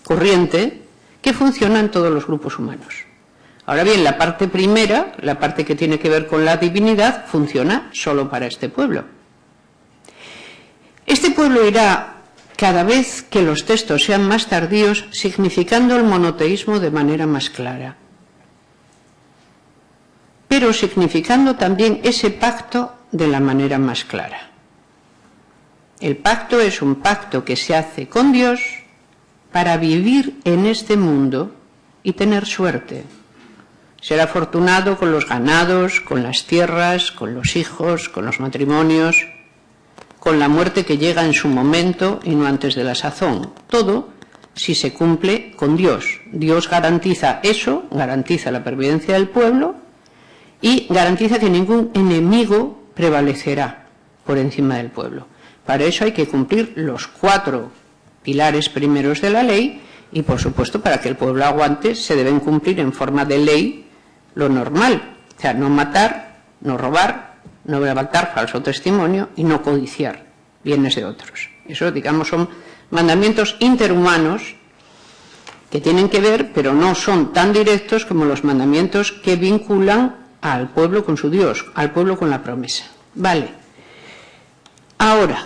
corriente que funciona en todos los grupos humanos. Ahora bien, la parte primera, la parte que tiene que ver con la divinidad, funciona solo para este pueblo. Este pueblo irá, cada vez que los textos sean más tardíos, significando el monoteísmo de manera más clara, pero significando también ese pacto de la manera más clara. El pacto es un pacto que se hace con Dios para vivir en este mundo y tener suerte. Ser afortunado con los ganados, con las tierras, con los hijos, con los matrimonios, con la muerte que llega en su momento y no antes de la sazón. Todo si se cumple con Dios. Dios garantiza eso, garantiza la pervivencia del pueblo y garantiza que ningún enemigo prevalecerá por encima del pueblo. Para eso hay que cumplir los 4 pilares primeros de la ley y, por supuesto, para que el pueblo aguante, se deben cumplir en forma de ley lo normal. O sea, no matar, no robar, no levantar falso testimonio y no codiciar bienes de otros. Eso, digamos, son mandamientos interhumanos que tienen que ver, pero no son tan directos como los mandamientos que vinculan al pueblo con su Dios, al pueblo con la promesa. Vale. Ahora,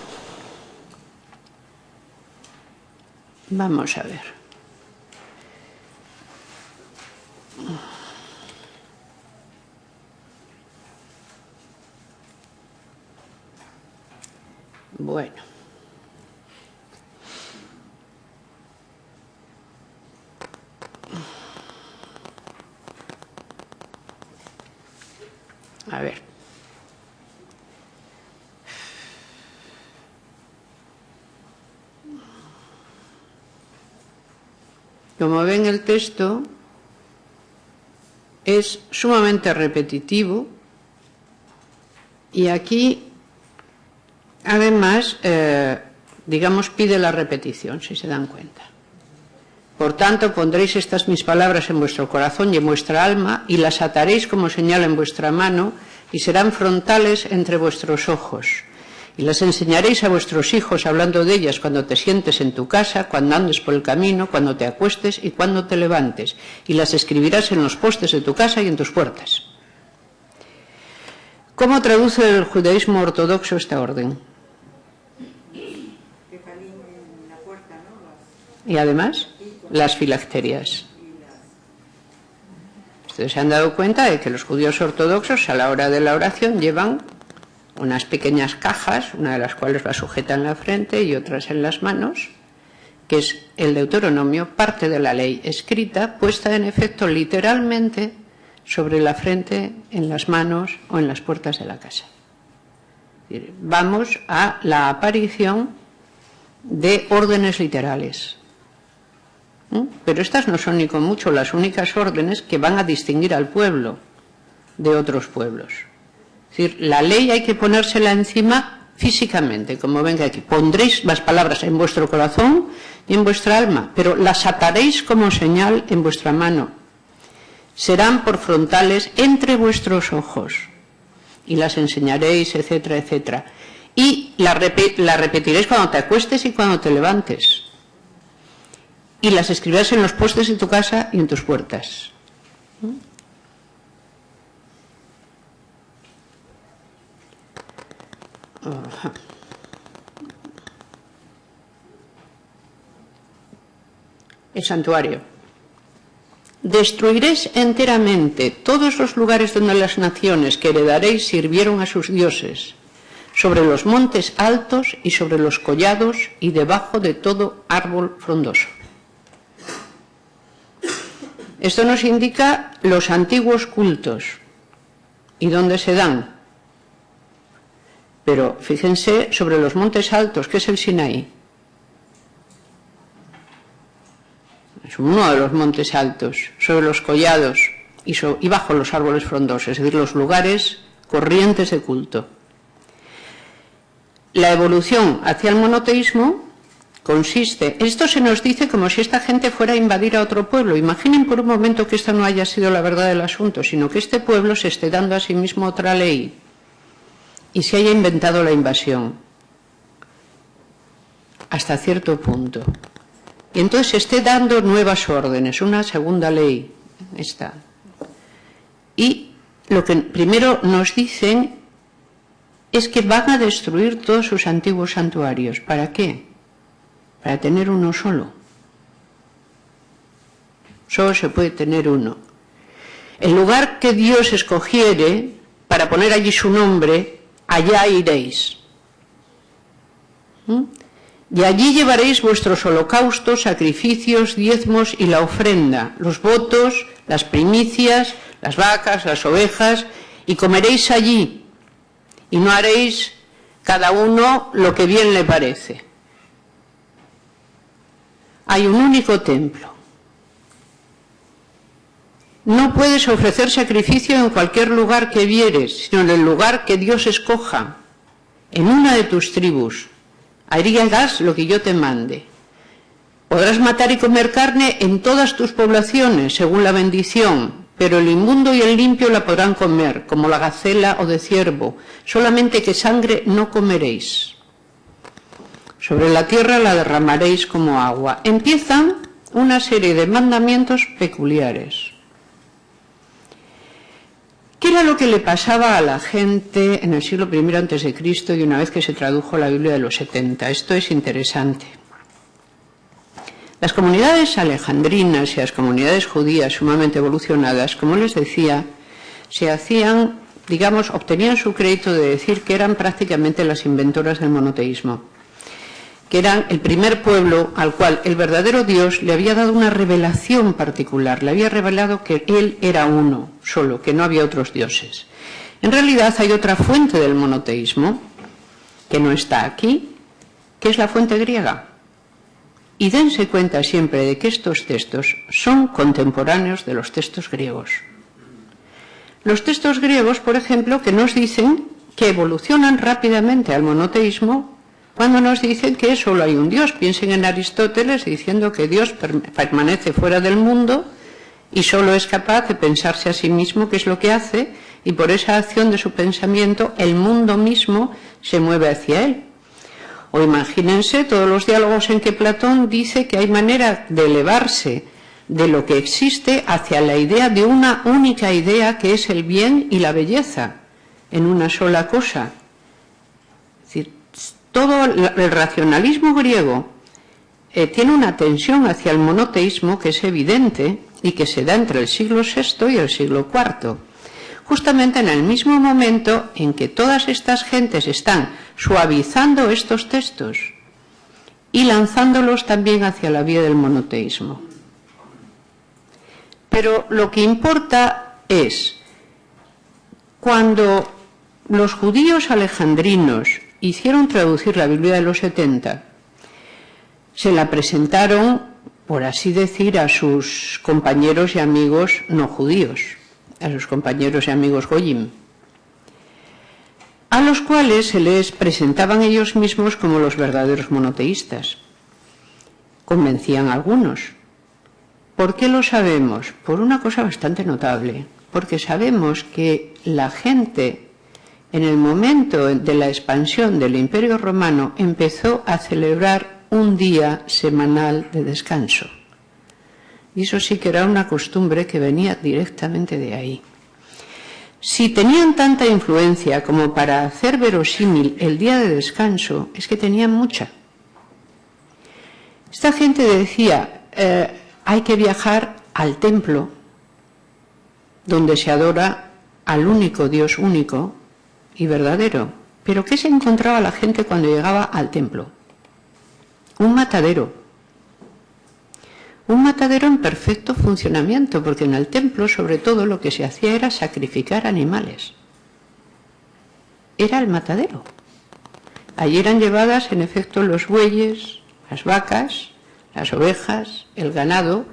vamos a ver. Bueno. A ver. Como ven, el texto es sumamente repetitivo y aquí, además, digamos, pide la repetición, si se dan cuenta. Por tanto, pondréis estas mis palabras en vuestro corazón y en vuestra alma, y las ataréis como señal en vuestra mano, y serán frontales entre vuestros ojos. Y las enseñaréis a vuestros hijos, hablando de ellas cuando te sientes en tu casa, cuando andes por el camino, cuando te acuestes y cuando te levantes. Y las escribirás en los postes de tu casa y en tus puertas. ¿Cómo traduce el judaísmo ortodoxo esta orden? Y además, las filacterias. Ustedes se han dado cuenta de que los judíos ortodoxos a la hora de la oración llevan unas pequeñas cajas, una de las cuales la sujeta en la frente y otras en las manos, que es el Deuteronomio, parte de la ley escrita, puesta en efecto literalmente sobre la frente, en las manos o en las puertas de la casa. Vamos a la aparición de órdenes literales. Pero estas no son ni con mucho las únicas órdenes que van a distinguir al pueblo de otros pueblos. Es decir, la ley hay que ponérsela encima físicamente, como ven aquí. Pondréis las palabras en vuestro corazón y en vuestra alma, pero las ataréis como señal en vuestra mano. Serán por frontales entre vuestros ojos y las enseñaréis, etcétera, etcétera. Y la repetiréis cuando te acuestes y cuando te levantes. Y las escribirás en los postes de tu casa y en tus puertas. El santuario. Destruiréis enteramente todos los lugares donde las naciones que heredaréis sirvieron a sus dioses, sobre los montes altos y sobre los collados y debajo de todo árbol frondoso. Esto nos indica los antiguos cultos y dónde se dan. Pero fíjense sobre los montes altos, que es el Sinaí. Es uno de los montes altos, sobre los collados y bajo los árboles frondosos, es decir, los lugares corrientes de culto. La evolución hacia el monoteísmo consiste, esto se nos dice como si esta gente fuera a invadir a otro pueblo. Imaginen por un momento que esta no haya sido la verdad del asunto, sino que este pueblo se esté dando a sí mismo otra ley y se haya inventado la invasión hasta cierto punto. Y entonces se esté dando nuevas órdenes, una segunda ley. Esta. Y lo que primero nos dicen es que van a destruir todos sus antiguos santuarios. ¿Para qué? Para tener uno solo. Solo se puede tener uno. El lugar que Dios escogiere para poner allí su nombre, allá iréis. Y allí llevaréis vuestros holocaustos, sacrificios, diezmos y la ofrenda, los votos, las primicias, las vacas, las ovejas, y comeréis allí, y no haréis cada uno lo que bien le parece. Hay un único templo. No puedes ofrecer sacrificio en cualquier lugar que vieres, sino en el lugar que Dios escoja, en una de tus tribus. Harías lo que yo te mande. Podrás matar y comer carne en todas tus poblaciones, según la bendición, pero el inmundo y el limpio la podrán comer, como la gacela o de ciervo, solamente que sangre no comeréis. Sobre la tierra la derramaréis como agua. Empiezan una serie de mandamientos peculiares. ¿Qué era lo lo que le pasaba a la gente en el siglo I a.C. y una vez que se tradujo la Biblia de los 70. Esto es interesante. Las comunidades alejandrinas y las comunidades judías sumamente evolucionadas, como les decía, se hacían, digamos, obtenían su crédito de decir que eran prácticamente las inventoras del monoteísmo, que eran el primer pueblo al cual el verdadero Dios le había dado una revelación particular, le había revelado que Él era uno solo, que no había otros dioses. En realidad hay otra fuente del monoteísmo, que no está aquí, que es la fuente griega. Y dense cuenta siempre de que estos textos son contemporáneos de los textos griegos. Los textos griegos, por ejemplo, que nos dicen que evolucionan rápidamente al monoteísmo cuando nos dicen que solo hay un Dios. Piensen en Aristóteles diciendo que Dios permanece fuera del mundo y solo es capaz de pensarse a sí mismo qué es lo que hace, y por esa acción de su pensamiento el mundo mismo se mueve hacia él. O imagínense todos los diálogos en que Platón dice que hay manera de elevarse de lo que existe hacia la idea de una única idea que es el bien y la belleza en una sola cosa. Es decir, todo el racionalismo griego tiene una tensión hacia el monoteísmo que es evidente y que se da entre el siglo VI y el siglo IV. Justamente en el mismo momento en que todas estas gentes están suavizando estos textos y lanzándolos también hacia la vía del monoteísmo. Pero lo que importa es, cuando los judíos alejandrinos hicieron traducir la Biblia de los 70, se la presentaron, por así decir, a sus compañeros y amigos no judíos, a sus compañeros y amigos goyim, a los cuales se les presentaban ellos mismos como los verdaderos monoteístas. Convencían a algunos. ¿Por qué lo sabemos? Por una cosa bastante notable, porque sabemos que la gente, en el momento de la expansión del Imperio Romano, empezó a celebrar un día semanal de descanso. Y eso sí que era una costumbre que venía directamente de ahí. Si tenían tanta influencia como para hacer verosímil el día de descanso, es que tenían mucha. Esta gente decía, hay que viajar al templo, donde se adora al único Dios único y verdadero. ¿Pero qué se encontraba la gente cuando llegaba al templo? Un matadero. Un matadero en perfecto funcionamiento, porque en el templo, sobre todo, lo que se hacía era sacrificar animales. Era el matadero. Allí eran llevadas, en efecto, los bueyes, las vacas, las ovejas, el ganado,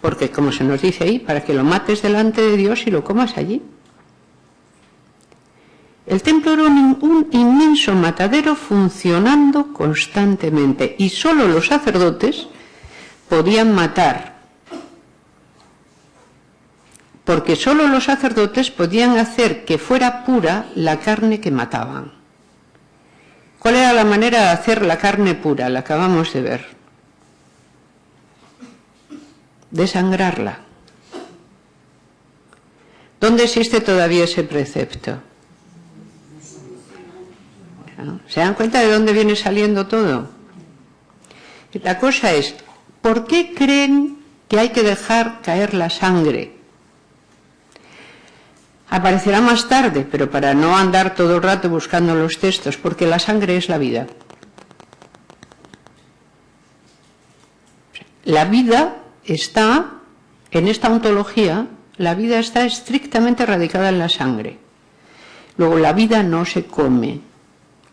porque, como se nos dice ahí, para que lo mates delante de Dios y lo comas allí. El templo era un inmenso matadero funcionando constantemente, y solo los sacerdotes podían matar, porque solo los sacerdotes podían hacer que fuera pura la carne que mataban. ¿Cuál era la manera de hacer la carne pura? La acabamos de ver. Desangrarla. ¿Dónde existe todavía ese precepto? ¿Se dan cuenta de dónde viene saliendo todo? La cosa es, ¿por qué creen que hay que dejar caer la sangre? Aparecerá más tarde, pero para no andar todo el rato buscando los textos, porque la sangre es la vida. La vida está, en esta ontología, la vida está estrictamente radicada en la sangre. Luego, la vida no se come.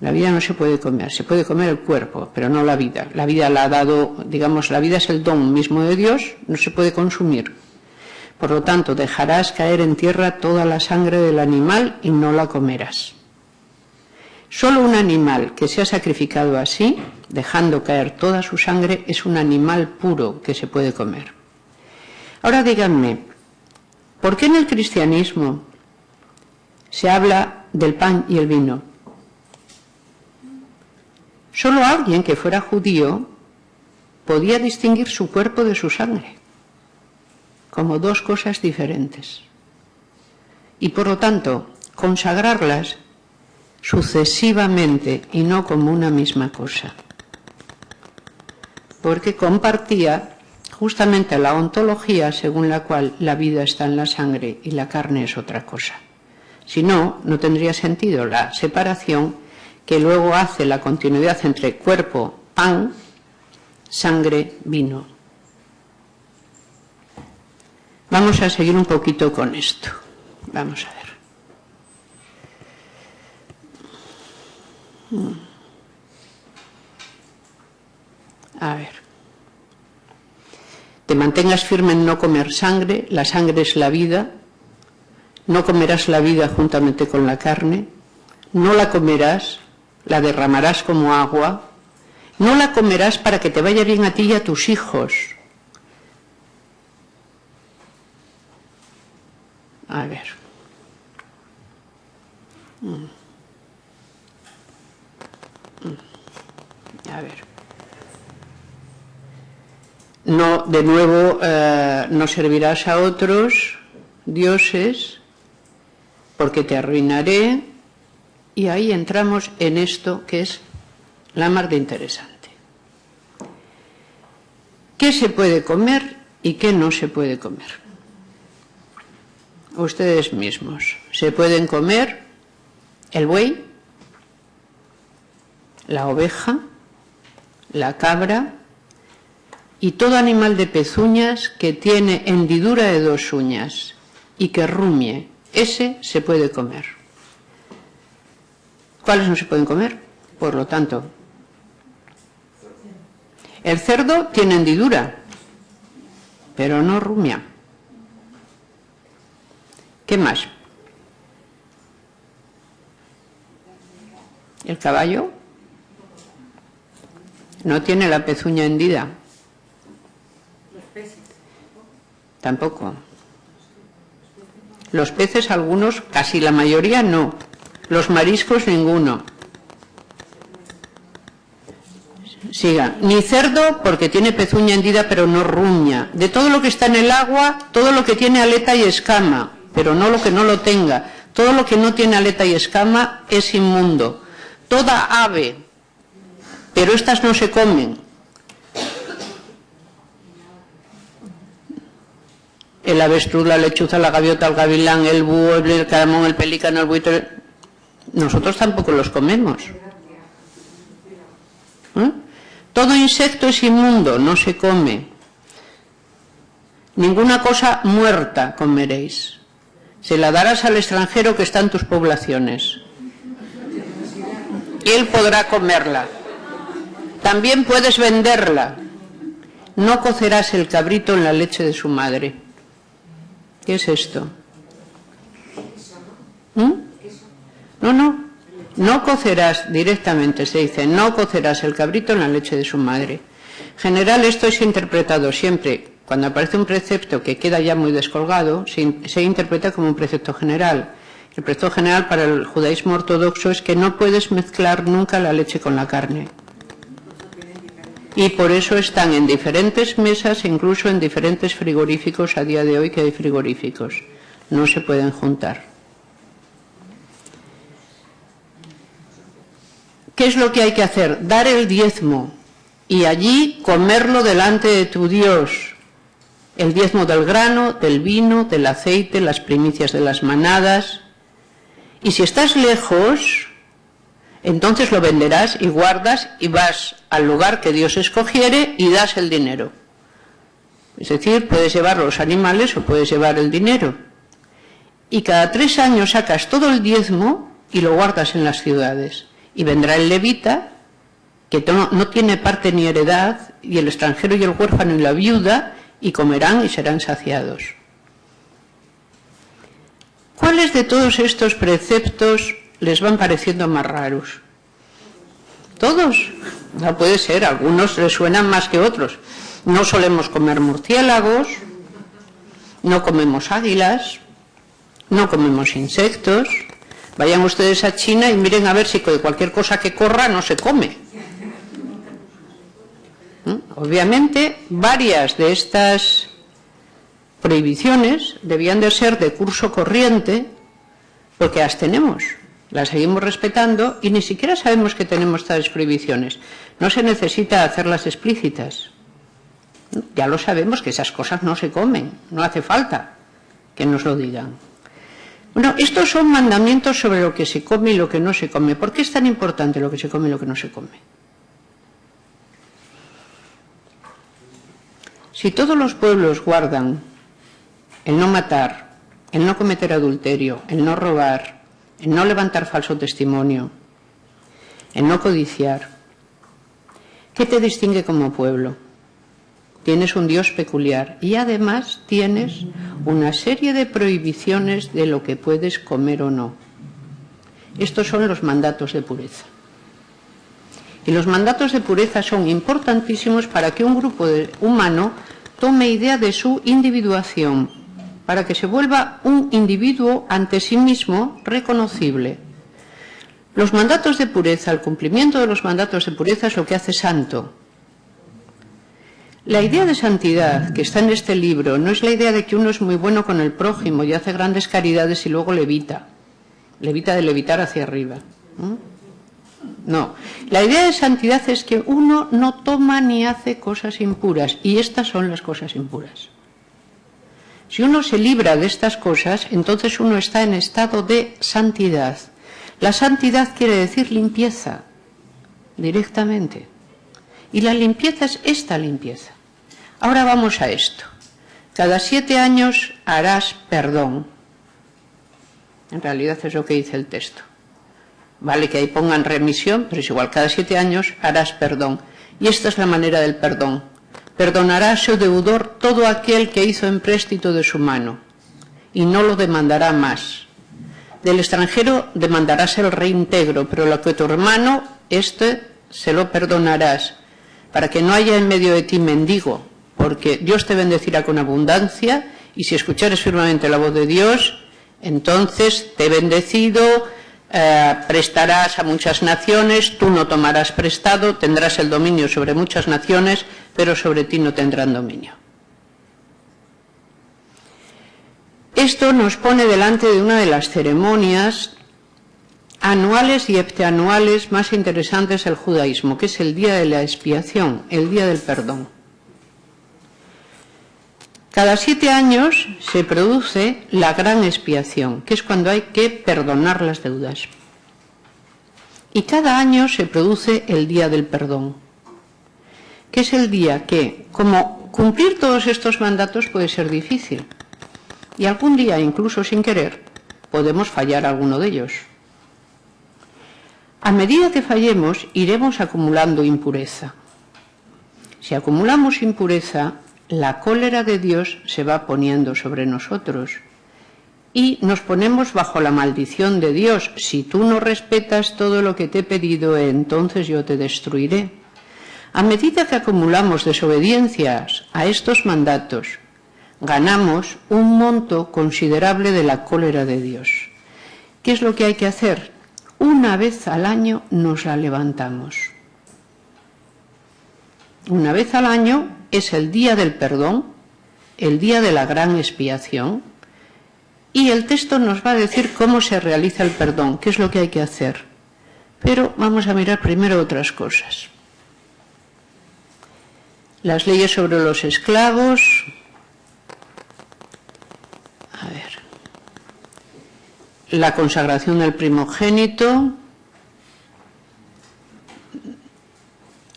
La vida no se puede comer, se puede comer el cuerpo, pero no la vida. La vida la ha dado, digamos, la vida es el don mismo de Dios, no se puede consumir. Por lo tanto, dejarás caer en tierra toda la sangre del animal y no la comerás. Solo un animal que se ha sacrificado así, dejando caer toda su sangre, es un animal puro que se puede comer. Ahora díganme, ¿por qué en el cristianismo se habla del pan y el vino? Solo alguien que fuera judío podía distinguir su cuerpo de su sangre, como dos cosas diferentes. y por lo tanto consagrarlas sucesivamente y no como una misma cosa, porque compartía justamente la ontología según la cual la vida está en la sangre y la carne es otra cosa. Si no, no tendría sentido la separación que luego hace la continuidad entre cuerpo, pan, sangre, vino. Vamos a seguir un poquito con esto. Vamos a ver. A ver. Te mantengas firme en no comer sangre, la sangre es la vida, no comerás la vida juntamente con la carne, no la comerás, la derramarás como agua, no la comerás para que te vaya bien a ti y a tus hijos. A ver. A ver. No, de nuevo, no servirás a otros dioses porque te arruinaré, y ahí entramos en esto que es la mar de interesante. ¿Qué se puede comer y qué no se puede comer? Ustedes mismos. Se pueden comer el buey, la oveja, la cabra y todo animal de pezuñas que tiene hendidura de 2 uñas y que rumie. Ese se puede comer. ¿Cuáles no se pueden comer? Por lo tanto, el cerdo tiene hendidura, pero no rumia. ¿Qué más? El caballo no tiene la pezuña hendida. Los peces. Tampoco. Los peces algunos, casi la mayoría no. Los mariscos ninguno. Siga. Ni cerdo porque tiene pezuña hendida pero no ruña. De todo lo que está en el agua, todo lo que tiene aleta y escama, pero no lo que no lo tenga. Todo lo que no tiene aleta y escama es inmundo. Toda ave, pero estas no se comen. El avestruz, la lechuza, la gaviota, el gavilán, el búho, el caramón, el pelícano, el buitre. Nosotros tampoco los comemos. Todo insecto es inmundo, no se come. Ninguna cosa muerta comeréis. Se la darás al extranjero que está en tus poblaciones. Y él podrá comerla. También puedes venderla. No cocerás el cabrito en la leche de su madre. ¿Qué es esto? No cocerás directamente, se dice, no cocerás el cabrito en la leche de su madre. En general esto es interpretado siempre, cuando aparece un precepto que queda ya muy descolgado, se interpreta como un precepto general. El precepto general para el judaísmo ortodoxo es que no puedes mezclar nunca la leche con la carne. Y por eso están en diferentes mesas, incluso en diferentes frigoríficos a día de hoy que hay frigoríficos. No se pueden juntar. ¿Qué es lo que hay que hacer? Dar el diezmo y allí comerlo delante de tu Dios. El diezmo del grano, del vino, del aceite, las primicias de las manadas. Y si estás lejos, entonces lo venderás y guardas y vas al lugar que Dios escogiere y das el dinero. Es decir, puedes llevar los animales o puedes llevar el dinero. Y cada 3 años sacas todo el diezmo y lo guardas en las ciudades. Y vendrá el levita, que no tiene parte ni heredad, y el extranjero y el huérfano y la viuda, y comerán y serán saciados. ¿Cuáles de todos estos preceptos les van pareciendo más raros? ¿Todos? No puede ser, algunos les suenan más que otros. No solemos comer murciélagos, no comemos águilas, no comemos insectos. Vayan ustedes a China y miren a ver si cualquier cosa que corra no se come. Obviamente, varias de estas prohibiciones debían de ser de curso corriente porque las tenemos, las seguimos respetando y ni siquiera sabemos que tenemos tales prohibiciones. No se necesita hacerlas explícitas. Ya lo sabemos que esas cosas no se comen, no hace falta que nos lo digan. Bueno, estos son mandamientos sobre lo que se come y lo que no se come. ¿Por qué es tan importante lo que se come y lo que no se come? Si todos los pueblos guardan el no matar, el no cometer adulterio, el no robar, el no levantar falso testimonio, el no codiciar, ¿qué te distingue como pueblo? Tienes un Dios peculiar y además tienes una serie de prohibiciones de lo que puedes comer o no. Estos son los mandatos de pureza. Y los mandatos de pureza son importantísimos para que un grupo humano tome idea de su individuación, para que se vuelva un individuo ante sí mismo reconocible. Los mandatos de pureza, el cumplimiento de los mandatos de pureza es lo que hace santo. La idea de santidad que está en este libro no es la idea de que uno es muy bueno con el prójimo y hace grandes caridades y luego levita de levitar hacia arriba. No, la idea de santidad es que uno no toma ni hace cosas impuras, y estas son las cosas impuras. Si uno se libra de estas cosas, entonces uno está en estado de santidad. La santidad quiere decir limpieza, directamente. Y la limpieza es esta limpieza. Ahora vamos a esto. Cada 7 años harás perdón. En realidad es lo que dice el texto. Vale que ahí pongan remisión, pero es igual, cada 7 años harás perdón. Y esta es la manera del perdón. Perdonará a su deudor todo aquel que hizo empréstito de su mano, y no lo demandará más. Del extranjero demandarás el reintegro, pero lo que tu hermano, se lo perdonarás, para que no haya en medio de ti mendigo, porque Dios te bendecirá con abundancia, y si escuchares firmemente la voz de Dios, entonces te he bendecido, prestarás a muchas naciones, tú no tomarás prestado, tendrás el dominio sobre muchas naciones, pero sobre ti no tendrán dominio. Esto nos pone delante de una de las ceremonias anuales y heptanuales más interesantes del judaísmo, que es el día de la expiación, el día del perdón. Cada 7 años se produce la gran expiación, que es cuando hay que perdonar las deudas. Y cada año se produce el día del perdón, que es el día que, como cumplir todos estos mandatos puede ser difícil, y algún día, incluso sin querer, podemos fallar alguno de ellos. A medida que fallemos, iremos acumulando impureza. Si acumulamos impureza, la cólera de Dios se va poniendo sobre nosotros y nos ponemos bajo la maldición de Dios. Si tú no respetas todo lo que te he pedido, entonces yo te destruiré. A medida que acumulamos desobediencias a estos mandatos, ganamos un monto considerable de la cólera de Dios. ¿Qué es lo que hay que hacer? Una vez al año nos la levantamos. Una vez al año es el día del perdón, el día de la gran expiación, y el texto nos va a decir cómo se realiza el perdón, qué es lo que hay que hacer. Pero vamos a mirar primero otras cosas. Las leyes sobre los esclavos. A ver. La consagración del primogénito.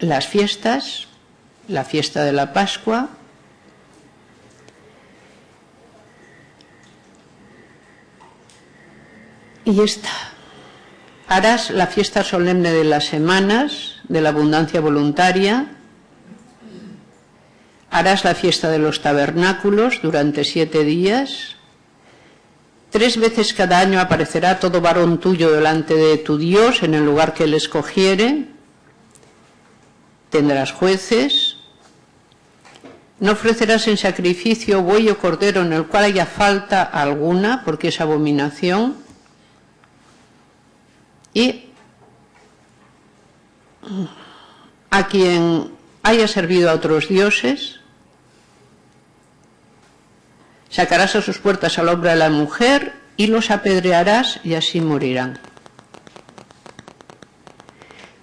Las fiestas. La fiesta de la Pascua, y esta. Harás la fiesta solemne de las semanas, de la abundancia voluntaria, harás la fiesta de los tabernáculos durante 7 días, 3 veces cada año aparecerá todo varón tuyo delante de tu Dios en el lugar que él escogiere, tendrás jueces. No ofrecerás en sacrificio buey o cordero en el cual haya falta alguna, porque es abominación. Y a quien haya servido a otros dioses, sacarás a sus puertas al hombre y a la mujer, y los apedrearás y así morirán.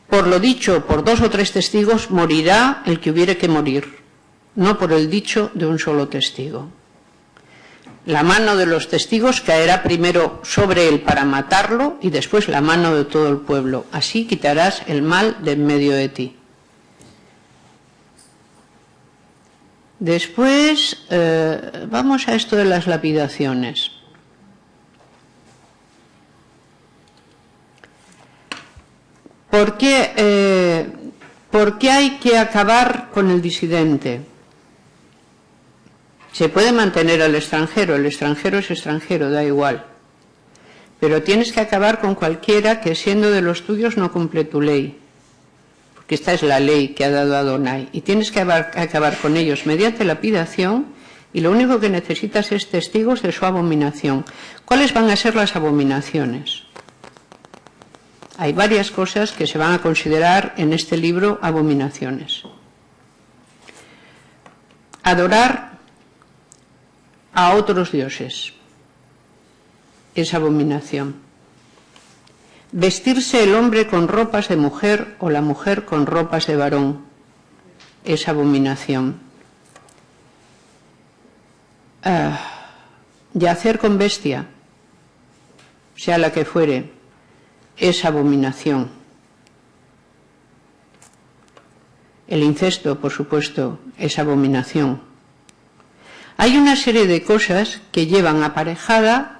Por lo dicho por 2 o 3 testigos morirá el que hubiere que morir, no por el dicho de un solo testigo. La mano de los testigos caerá primero sobre él para matarlo y después la mano de todo el pueblo. Así quitarás el mal de en medio de ti. Después vamos a esto de las lapidaciones. ¿Por qué hay que acabar con el disidente? Se puede mantener al extranjero, el extranjero es extranjero, da igual. Pero tienes que acabar con cualquiera que siendo de los tuyos no cumple tu ley. Porque esta es la ley que ha dado Adonai. Y tienes que acabar con ellos mediante lapidación y lo único que necesitas es testigos de su abominación. ¿Cuáles van a ser las abominaciones? Hay varias cosas que se van a considerar en este libro abominaciones. Adorar a otros dioses es abominación. Vestirse el hombre con ropas de mujer o la mujer con ropas de varón es abominación. Yacer con bestia, sea la que fuere, es abominación. El incesto, por supuesto, es abominación. Hay una serie de cosas que llevan aparejada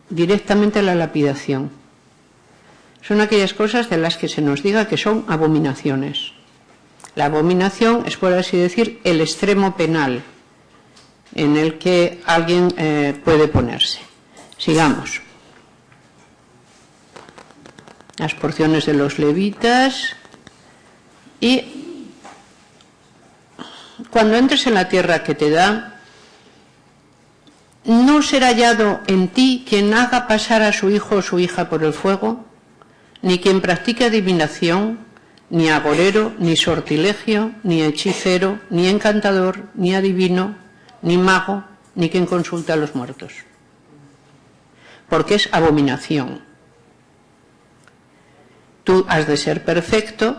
directamente a la lapidación. Son aquellas cosas de las que se nos diga que son abominaciones. La abominación es, por así decir, el extremo penal en el que alguien puede ponerse. Sigamos. Las porciones de los levitas. Y cuando entres en la tierra que te da, ¿no será hallado en ti quien haga pasar a su hijo o su hija por el fuego? Ni quien practique adivinación, ni agorero, ni sortilegio, ni hechicero, ni encantador, ni adivino, ni mago, ni quien consulta a los muertos. Porque es abominación. Tú has de ser perfecto,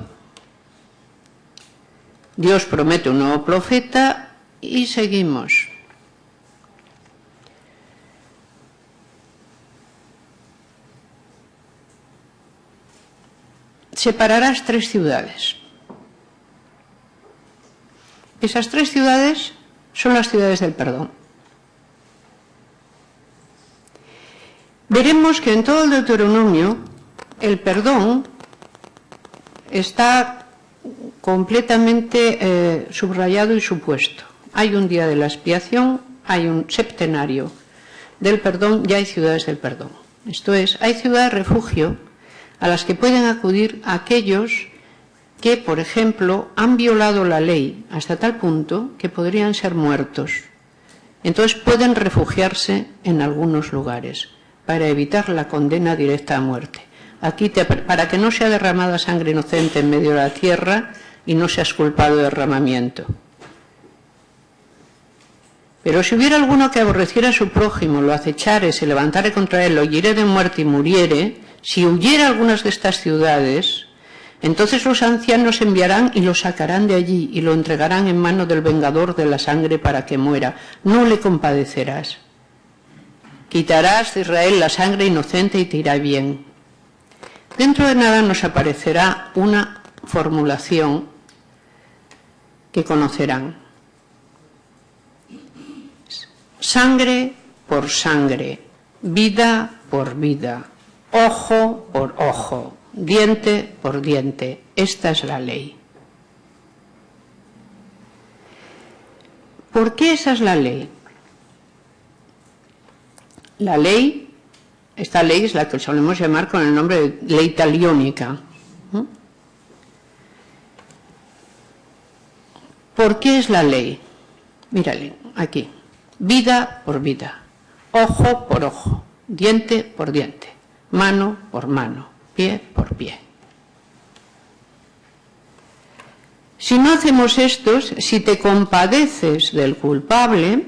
Dios promete un nuevo profeta y seguimos. Separarás 3 ciudades. Esas 3 ciudades son las ciudades del perdón. Veremos que en todo el Deuteronomio el perdón está completamente subrayado y supuesto. Hay un día de la expiación, hay un septenario del perdón y hay ciudades del perdón. Esto es, hay ciudades refugio a las que pueden acudir aquellos que, por ejemplo, han violado la ley hasta tal punto que podrían ser muertos. Entonces pueden refugiarse en algunos lugares para evitar la condena directa a muerte. Aquí, para que no sea derramada sangre inocente en medio de la tierra y no seas culpado de derramamiento. Pero si hubiera alguno que aborreciera a su prójimo, lo acechare, se levantare contra él, lo hiriere de muerte y muriere, si huyera algunas de estas ciudades, entonces los ancianos enviarán y lo sacarán de allí y lo entregarán en mano del vengador de la sangre para que muera. No le compadecerás. Quitarás de Israel la sangre inocente y te irá bien. Dentro de nada nos aparecerá una formulación que conocerán. Sangre por sangre, vida por vida, ojo por ojo, diente por diente. Esta es la ley. ¿Por qué esa es la ley? La ley, esta ley es la que solemos llamar con el nombre de ley taliónica. ¿Por qué es la ley? Mírale, aquí. Vida por vida, ojo por ojo, diente por diente, mano por mano, pie por pie. Si no hacemos esto, si te compadeces del culpable,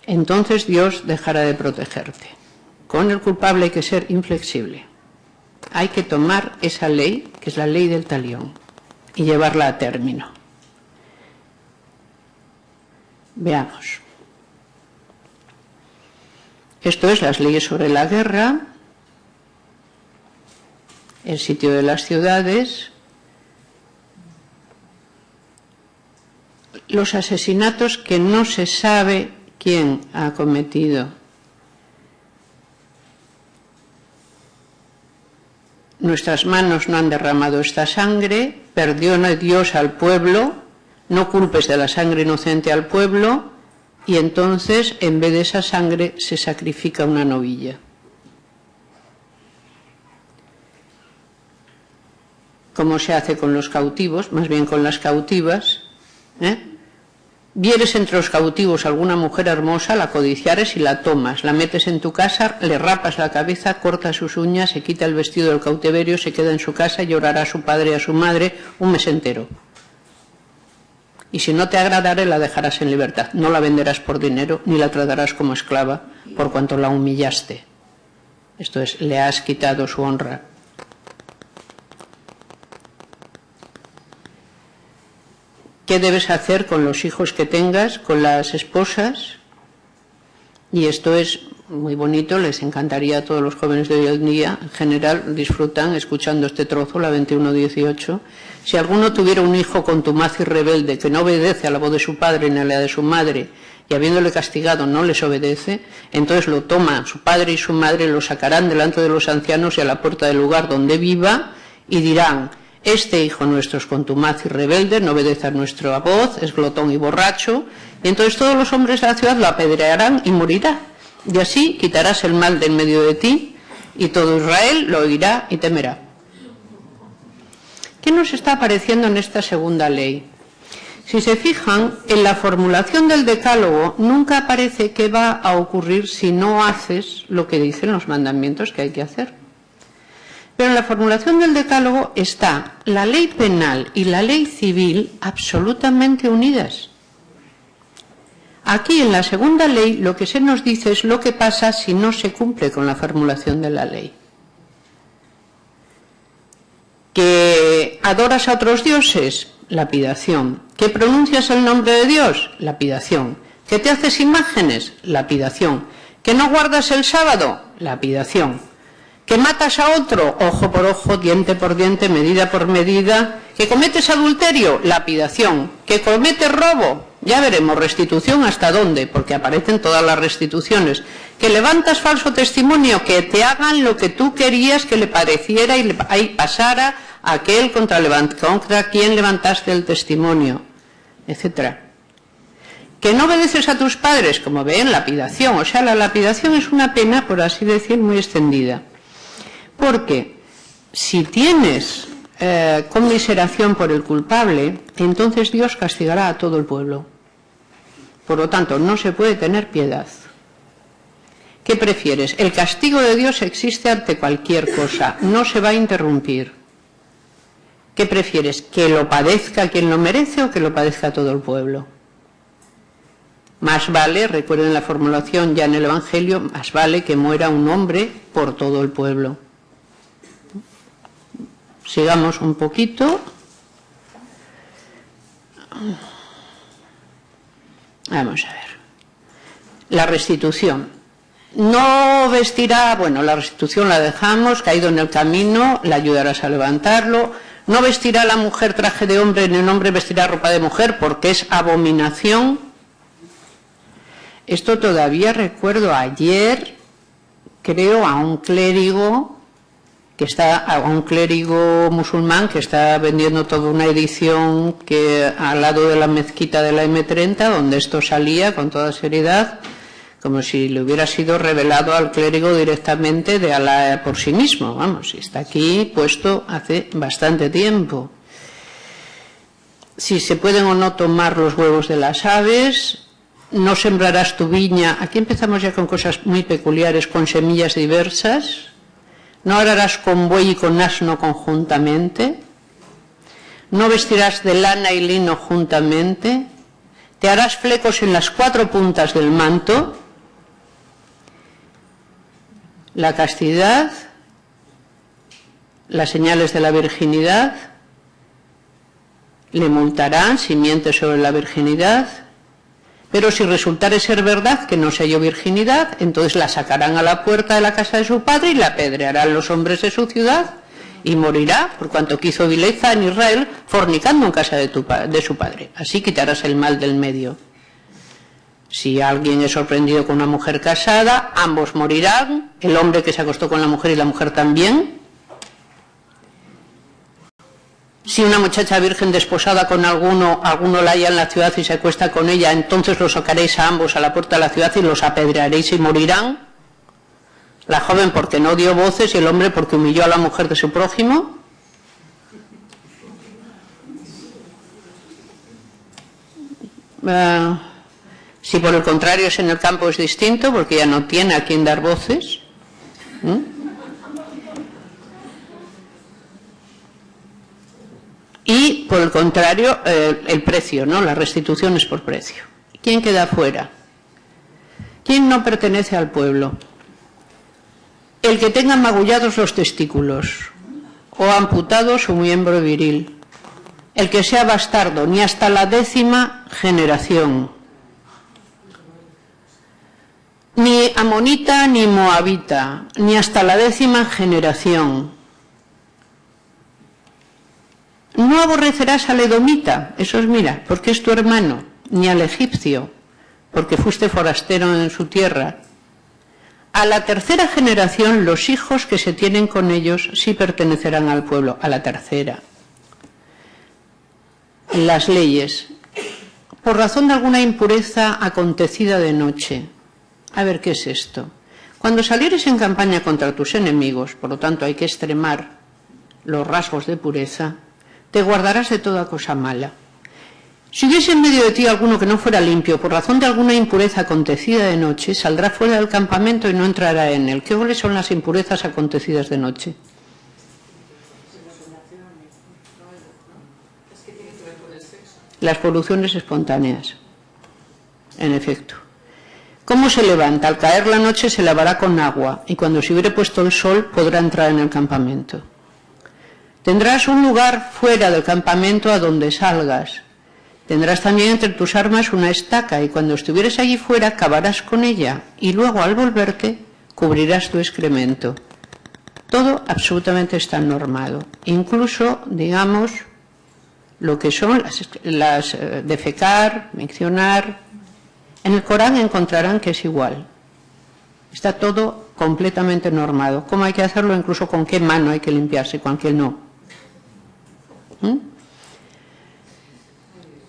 entonces Dios dejará de protegerte. Con el culpable hay que ser inflexible. Hay que tomar esa ley, que es la ley del talión, y llevarla a término. Veamos. Esto es las leyes sobre la guerra, el sitio de las ciudades, los asesinatos que no se sabe quién ha cometido. Nuestras manos no han derramado esta sangre, perdona Dios al pueblo, no culpes de la sangre inocente al pueblo, y entonces en vez de esa sangre se sacrifica una novilla. Como se hace con los cautivos, más bien con las cautivas, Vieres entre los cautivos alguna mujer hermosa, la codiciares y la tomas, la metes en tu casa, le rapas la cabeza, cortas sus uñas, se quita el vestido del cautiverio, se queda en su casa y llorará a su padre y a su madre un mes entero. Y si no te agradare, la dejarás en libertad. No la venderás por dinero, ni la tratarás como esclava, por cuanto la humillaste. Esto es, le has quitado su honra. ¿Qué debes hacer con los hijos que tengas, con las esposas? Y esto es muy bonito, les encantaría a todos los jóvenes de hoy en día, en general disfrutan escuchando este trozo, la 21:18. Si alguno tuviera un hijo contumaz y rebelde que no obedece a la voz de su padre ni a la de su madre, y habiéndole castigado no les obedece, entonces lo toman su padre y su madre, lo sacarán delante de los ancianos y a la puerta del lugar donde viva, y dirán: este hijo nuestro es contumaz y rebelde, no obedece a nuestra voz, es glotón y borracho, y entonces todos los hombres de la ciudad lo apedrearán y morirá. Y así quitarás el mal de en medio de ti, y todo Israel lo oirá y temerá. ¿Qué nos está apareciendo en esta segunda ley? Si se fijan, en la formulación del decálogo nunca aparece qué va a ocurrir si no haces lo que dicen los mandamientos que hay que hacer. Pero en la formulación del decálogo está la ley penal y la ley civil absolutamente unidas. Aquí en la segunda ley lo que se nos dice es lo que pasa si no se cumple con la formulación de la ley. ¿Que adoras a otros dioses? Lapidación. ¿Que pronuncias el nombre de Dios? Lapidación. ¿Que te haces imágenes? Lapidación. ¿Que no guardas el sábado? Lapidación. ¿Que matas a otro? Ojo por ojo, diente por diente, medida por medida. ¿Que cometes adulterio? Lapidación. ¿Que cometes robo? Ya veremos, restitución hasta dónde, porque aparecen todas las restituciones. ¿Que levantas falso testimonio? Que te hagan lo que tú querías que le pareciera y ahí pasara a aquel contra quien levantaste el testimonio, etcétera. ¿Que no obedeces a tus padres? Como ven, lapidación. O sea, la lapidación es una pena, por así decir, muy extendida. Porque si tienes conmiseración por el culpable, entonces Dios castigará a todo el pueblo. Por lo tanto, no se puede tener piedad. ¿Qué prefieres? El castigo de Dios existe ante cualquier cosa, no se va a interrumpir. ¿Qué prefieres? ¿Que lo padezca quien lo merece o que lo padezca todo el pueblo? Más vale, recuerden la formulación ya en el Evangelio, más vale que muera un hombre por todo el pueblo. Sigamos un poquito. Vamos a ver. La restitución. No vestirá, bueno, la restitución la dejamos, caído en el camino, la ayudarás a levantarlo. No vestirá la mujer traje de hombre, ni el hombre vestirá ropa de mujer, porque es abominación. Esto todavía recuerdo ayer, creo, a un clérigo musulmán que está vendiendo toda una edición que al lado de la mezquita de la M30, donde esto salía con toda seriedad, como si le hubiera sido revelado al clérigo directamente de Alá por sí mismo. Vamos, está aquí puesto hace bastante tiempo. Si se pueden o no tomar los huevos de las aves. No sembrarás tu viña. Aquí empezamos ya con cosas muy peculiares, con semillas diversas. No ararás con buey y con asno conjuntamente. No vestirás de lana y lino juntamente. Te harás flecos en las 4 puntas del manto. la castidad, las señales de la virginidad, le multarán si miente sobre la virginidad, pero si resultare ser verdad que no se halló virginidad, entonces la sacarán a la puerta de la casa de su padre y la apedrearán los hombres de su ciudad, y morirá por cuanto quiso vileza en Israel fornicando en casa de su padre. Así quitarás el mal del medio. Si alguien es sorprendido con una mujer casada, ambos morirán, el hombre que se acostó con la mujer y la mujer también. Si una muchacha virgen desposada con alguno la halla en la ciudad y se acuesta con ella, entonces los sacaréis a ambos a la puerta de la ciudad y los apedrearéis y morirán. La joven porque no dio voces y el hombre porque humilló a la mujer de su prójimo. Si por el contrario es en el campo es distinto, porque ya no tiene a quien dar voces. Y por el contrario, el precio, ¿no? La restitución es por precio. ¿Quién queda fuera? ¿Quién no pertenece al pueblo? El que tenga magullados los testículos o amputado su miembro viril. El que sea bastardo, ni hasta la 10ª generación. Ni amonita ni moabita, ni hasta la 10ª generación. No aborrecerás al edomita, eso es mira, porque es tu hermano, ni al egipcio, porque fuiste forastero en su tierra. A la 3ª generación, los hijos que se tienen con ellos sí pertenecerán al pueblo, a la 3ª. Las leyes. Por razón de alguna impureza acontecida de noche. A ver, ¿qué es esto? Cuando salieres en campaña contra tus enemigos, por lo tanto hay que extremar los rasgos de pureza, te guardarás de toda cosa mala. Si hubiese en medio de ti alguno que no fuera limpio, por razón de alguna impureza acontecida de noche, saldrá fuera del campamento y no entrará en él. ¿Qué cuáles son las impurezas acontecidas de noche? Las poluciones espontáneas, en efecto. ¿Cómo se levanta? Al caer la noche se lavará con agua, y cuando se hubiere puesto el sol podrá entrar en el campamento. Tendrás un lugar fuera del campamento a donde salgas. Tendrás también entre tus armas una estaca, y cuando estuvieres allí fuera cavarás con ella, y luego al volverte cubrirás tu excremento. Todo absolutamente está normado, incluso, digamos, lo que son las defecar, mencionar. En el Corán encontrarán que es igual. Está todo completamente normado. ¿Cómo hay que hacerlo? Incluso con qué mano hay que limpiarse, con qué no.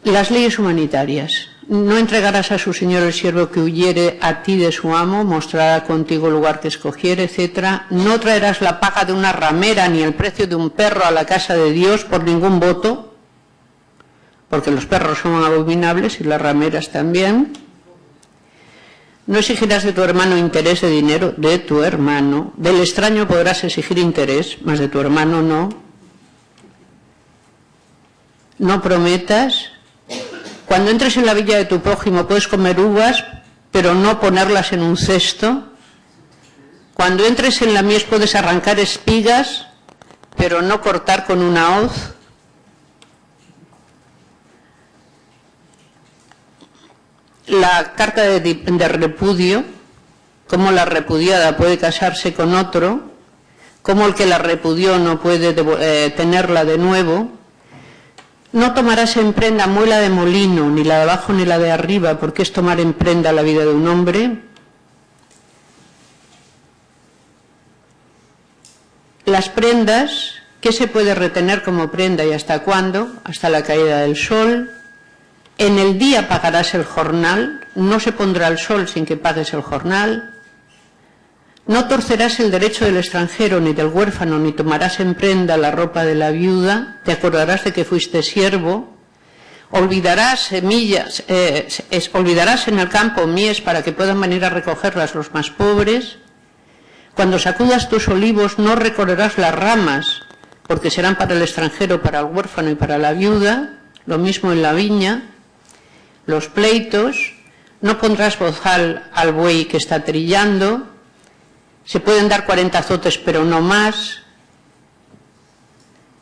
Las leyes humanitarias. No entregarás a su señor el siervo que huyere a ti de su amo, mostrará contigo el lugar que escogiere, etc. No traerás la paga de una ramera ni el precio de un perro a la casa de Dios por ningún voto, porque los perros son abominables y las rameras también. No exigirás de tu hermano interés de dinero, de tu hermano. Del extraño podrás exigir interés, mas de tu hermano no. No prometas. Cuando entres en la villa de tu prójimo puedes comer uvas, pero no ponerlas en un cesto. Cuando entres en la mies puedes arrancar espigas, pero no cortar con una hoz. La carta de repudio, cómo la repudiada puede casarse con otro, cómo el que la repudió no puede tenerla de nuevo. No tomarás en prenda muela de molino, ni la de abajo ni la de arriba, porque es tomar en prenda la vida de un hombre. Las prendas, ¿qué se puede retener como prenda y hasta cuándo? Hasta la caída del sol. En el día pagarás el jornal, no se pondrá el sol sin que pagues el jornal. No torcerás el derecho del extranjero ni del huérfano, ni tomarás en prenda la ropa de la viuda. Te acordarás de que fuiste siervo. Olvidarás semillas, olvidarás en el campo mies para que puedan venir a recogerlas los más pobres. Cuando sacudas tus olivos no recorrerás las ramas, porque serán para el extranjero, para el huérfano y para la viuda. Lo mismo en la viña. Los pleitos, no pondrás bozal al buey que está trillando. Se pueden dar 40 azotes, pero no más.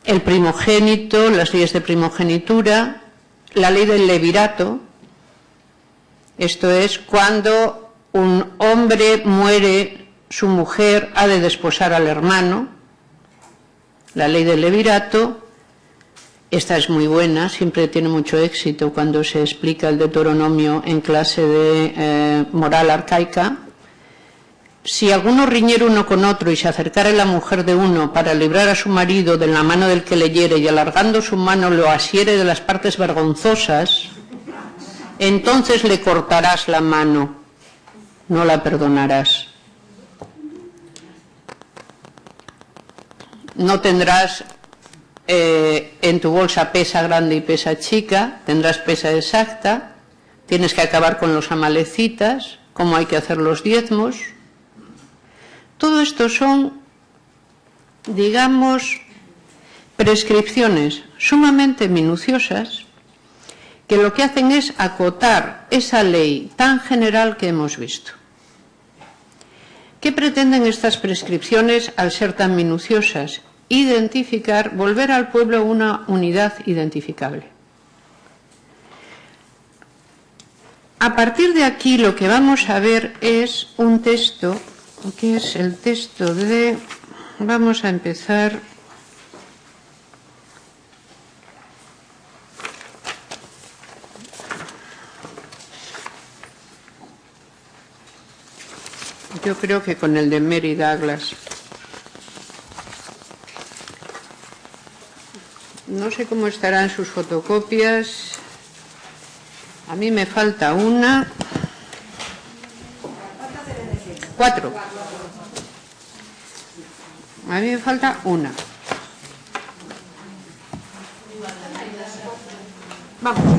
El primogénito, las leyes de primogenitura, la ley del levirato. Esto es cuando un hombre muere, su mujer ha de desposar al hermano. La ley del levirato. Esta es muy buena, siempre tiene mucho éxito cuando se explica el Deuteronomio en clase de moral arcaica. Si alguno riñera uno con otro y se acercara a la mujer de uno para librar a su marido de la mano del que le hiere y alargando su mano lo asiere de las partes vergonzosas, entonces le cortarás la mano, no la perdonarás. No tendrás en tu bolsa pesa grande y pesa chica, tendrás pesa exacta, tienes que acabar con los amalecitas, cómo hay que hacer los diezmos. Todo esto son, digamos, prescripciones sumamente minuciosas que lo que hacen es acotar esa ley tan general que hemos visto. ¿Qué pretenden estas prescripciones al ser tan minuciosas? Identificar, volver al pueblo una unidad identificable. A partir de aquí lo que vamos a ver es un texto, que es el texto de, vamos a empezar, yo creo que con el de Mary Douglas. No sé cómo estarán sus fotocopias. A mí me falta una. 4. A mí me falta una. Vamos.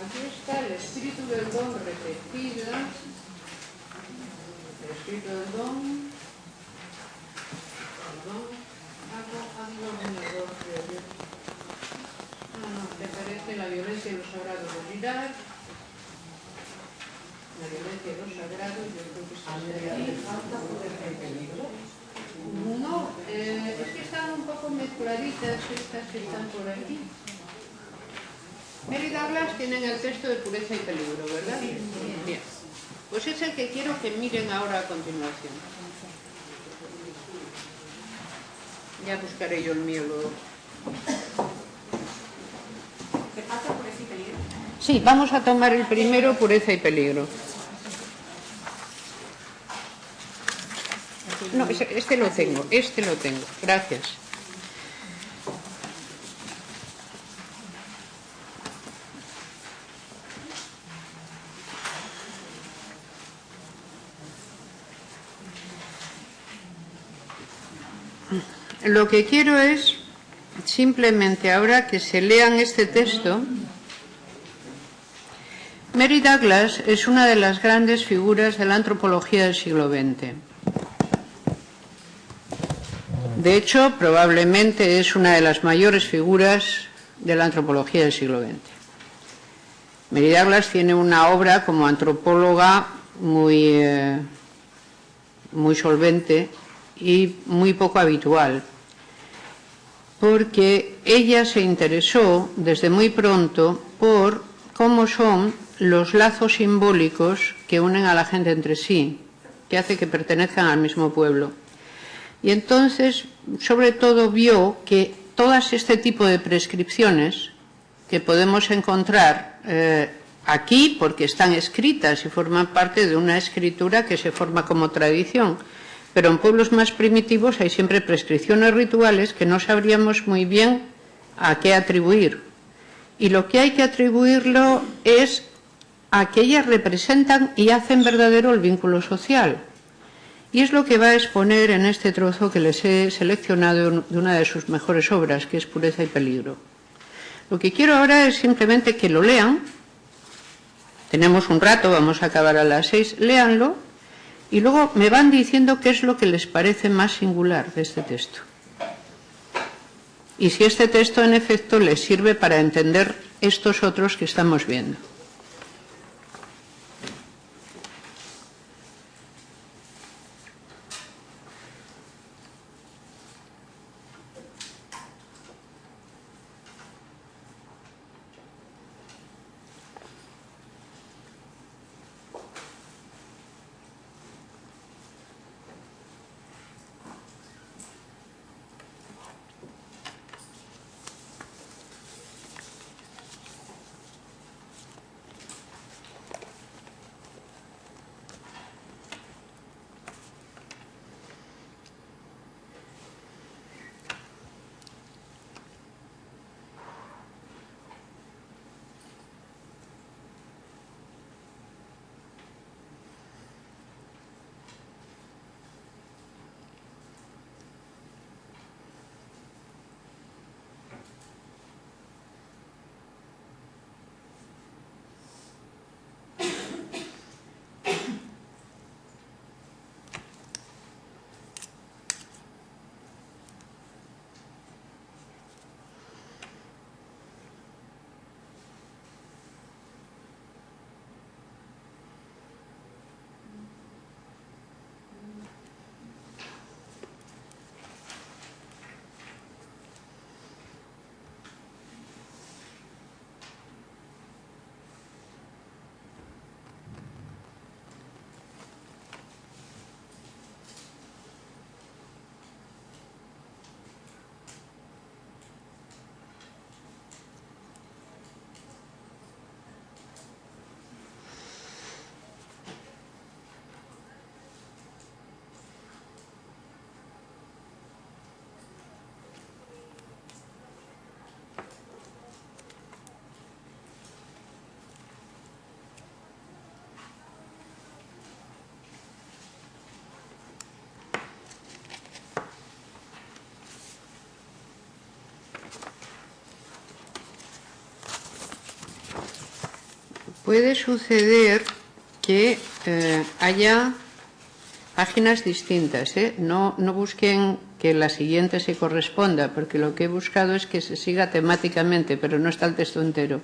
Aquí está el espíritu del don repetida, el espíritu del don, perdón, hazlo un error de... No, te parece la violencia y los sagrados de mirar, la violencia y los sagrados, yo creo que está aquí. No, es que están un poco mezcladitas estas que están por aquí. Mary Douglas tienen el texto de pureza y peligro, ¿verdad? Sí. Bien. Pues es el que quiero que miren ahora a continuación. Ya buscaré yo el mío luego. ¿Qué pasa, pureza y peligro? Sí, vamos a tomar el primero, pureza y peligro. No, este lo tengo, gracias. Lo que quiero es simplemente ahora que se lean este texto. Mary Douglas es una de las grandes figuras de la antropología del siglo XX. De hecho, probablemente es una de las mayores figuras de la antropología del siglo XX. Mary Douglas tiene una obra como antropóloga muy solvente y muy poco habitual, porque ella se interesó desde muy pronto por cómo son los lazos simbólicos que unen a la gente entre sí, que hace que pertenezcan al mismo pueblo. Y entonces, sobre todo, vio que todas este tipo de prescripciones que podemos encontrar aquí, porque están escritas y forman parte de una escritura que se forma como tradición, pero en pueblos más primitivos hay siempre prescripciones rituales que no sabríamos muy bien a qué atribuir. Y lo que hay que atribuirlo es a que ellas representan y hacen verdadero el vínculo social. Y es lo que va a exponer en este trozo que les he seleccionado de una de sus mejores obras, que es Pureza y Peligro. Lo que quiero ahora es simplemente que lo lean. Tenemos un rato, vamos a acabar a las 6, léanlo, y luego me van diciendo qué es lo que les parece más singular de este texto. Y si este texto en efecto les sirve para entender estos otros que estamos viendo. Puede suceder que haya páginas distintas, ¿eh? No busquen que la siguiente se corresponda, porque lo que he buscado es que se siga temáticamente, pero no está el texto entero.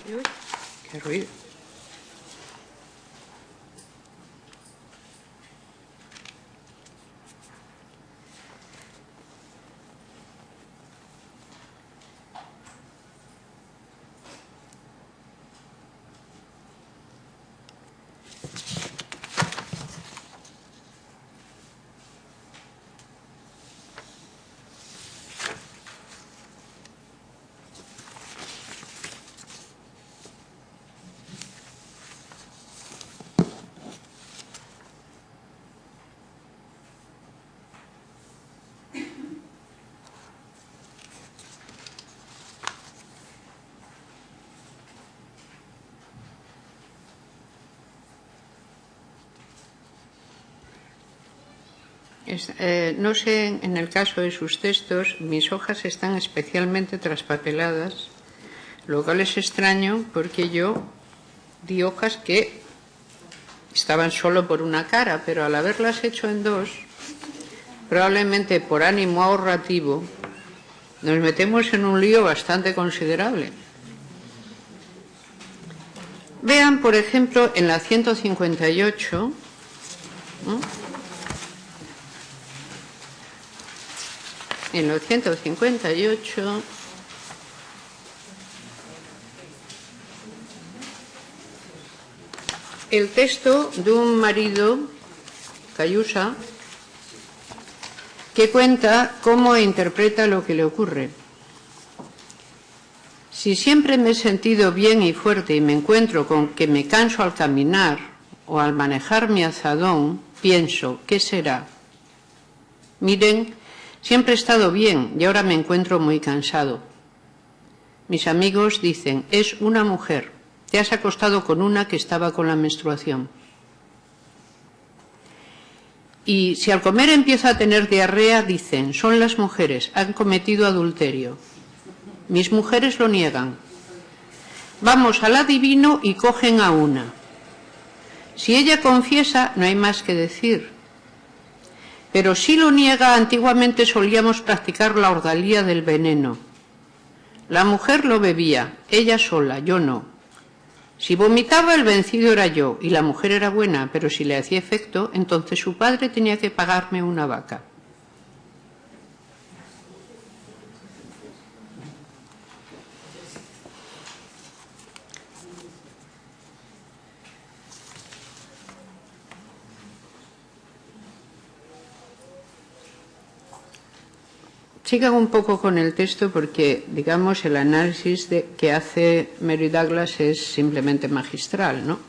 Uy, qué ruido. No sé, en el caso de sus textos, mis hojas están especialmente traspapeladas, lo cual es extraño porque yo di hojas que estaban solo por una cara, pero al haberlas hecho en dos, probablemente por ánimo ahorrativo, nos metemos en un lío bastante considerable. Vean, por ejemplo, en la 158, en la 158, el texto de un marido, Cayusa, que cuenta cómo interpreta lo que le ocurre. Si siempre me he sentido bien y fuerte y me encuentro con que me canso al caminar o al manejar mi azadón, pienso, ¿qué será? Miren, siempre he estado bien y ahora me encuentro muy cansado. Mis amigos dicen, es una mujer, te has acostado con una que estaba con la menstruación. Y si al comer empiezo a tener diarrea, dicen, son las mujeres, han cometido adulterio. Mis mujeres lo niegan. Vamos al adivino y cogen a una. Si ella confiesa, no hay más que decir. Pero si lo niega, antiguamente solíamos practicar la ordalía del veneno. La mujer lo bebía, ella sola, yo no. Si vomitaba, el vencido era yo, y la mujer era buena, pero si le hacía efecto, entonces su padre tenía que pagarme una vaca. Sigan un poco con el texto porque, digamos, el análisis que hace Mary Douglas es simplemente magistral, ¿no?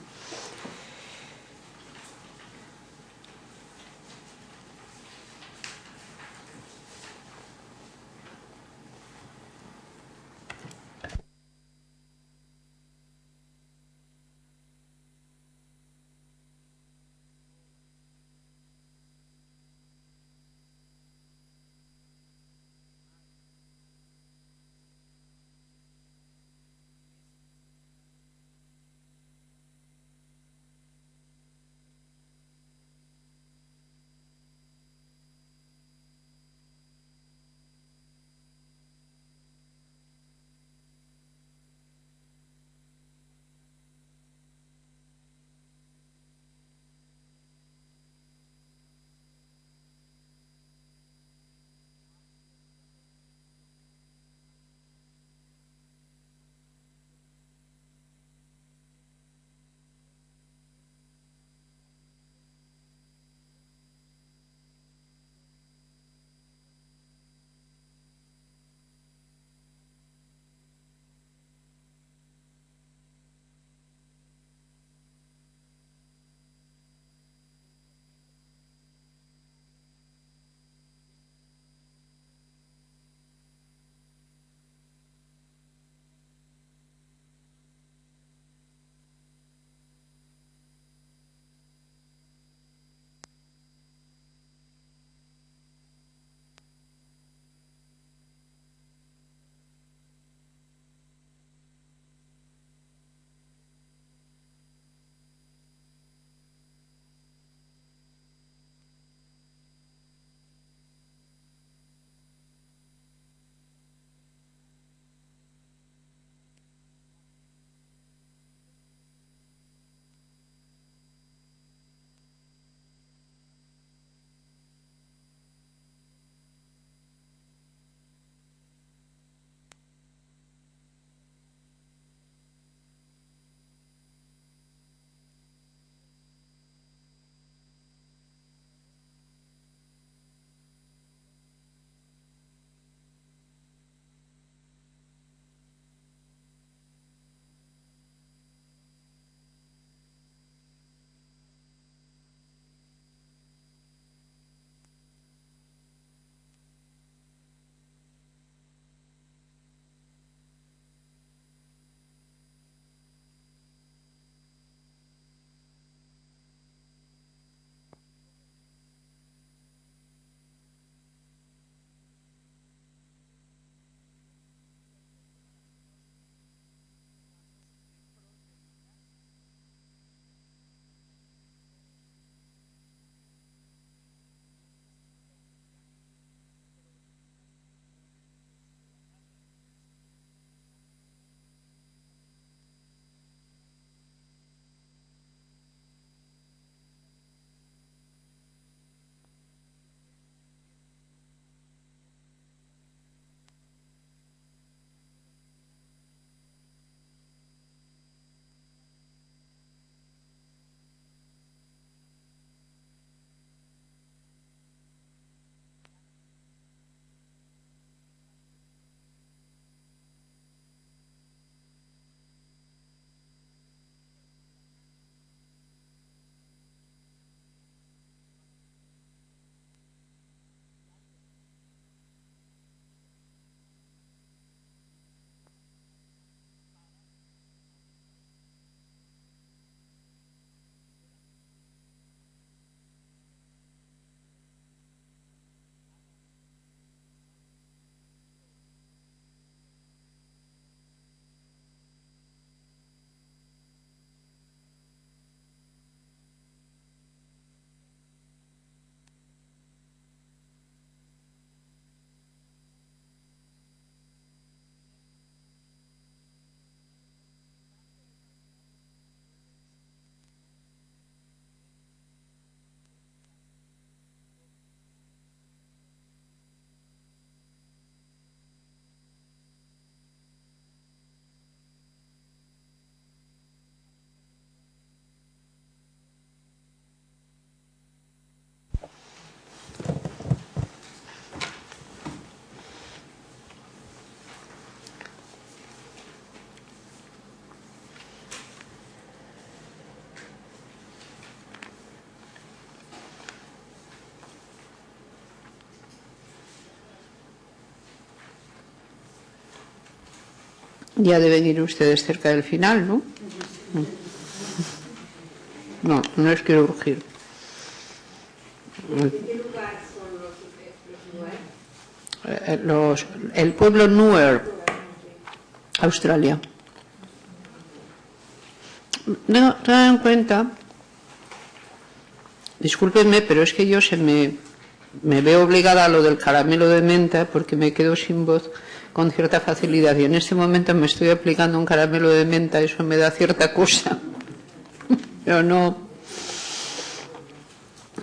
Ya deben ir ustedes cerca del final, ¿no? No, no les quiero urgir. ¿De qué lugar son los Nuer? El pueblo Nuer, Australia. No, tengan en cuenta, discúlpenme, pero es que yo me veo obligada a lo del caramelo de menta porque me quedo sin voz con cierta facilidad y en este momento me estoy aplicando un caramelo de menta, eso me da cierta cosa, pero no,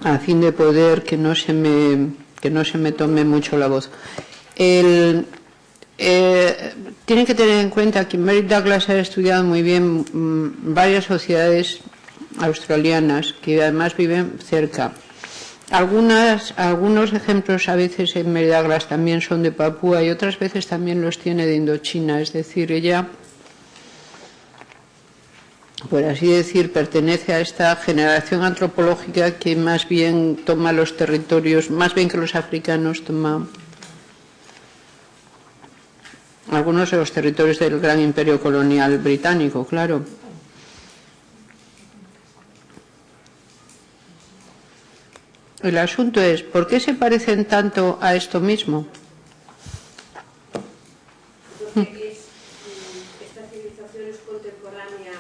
a fin de poder que no se me tome mucho la voz. Tienen que tener en cuenta que Mary Douglas ha estudiado muy bien varias sociedades australianas que además viven cerca. Algunos ejemplos a veces en Mary Douglas también son de Papúa y otras veces también los tiene de Indochina, es decir, ella, por así decir, pertenece a esta generación antropológica que más bien toma los territorios, más bien que los africanos, toma algunos de los territorios del gran imperio colonial británico, claro. El asunto es, ¿por qué se parecen tanto a esto mismo? Porque esta civilización es contemporánea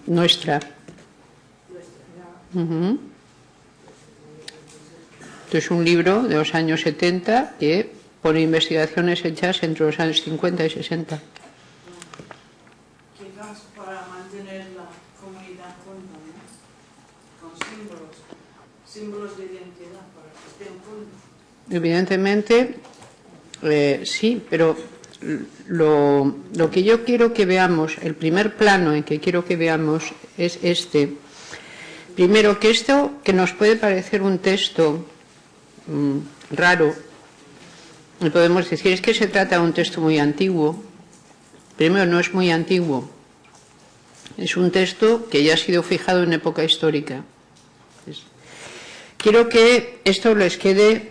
Nuestra. Esto es un libro de los años 70 que pone investigaciones hechas entre los años 50 y 60. Quizás para mantener la comunidad junta, ¿no? Con símbolos de identidad, para que estén juntos. Evidentemente, sí, pero lo que yo quiero que veamos, el primer plano en que quiero que veamos es este. Primero, que esto, que nos puede parecer un texto raro, y podemos decir, es que se trata de un texto muy antiguo. Primero, no es muy antiguo. Es un texto que ya ha sido fijado en época histórica. Quiero que esto les quede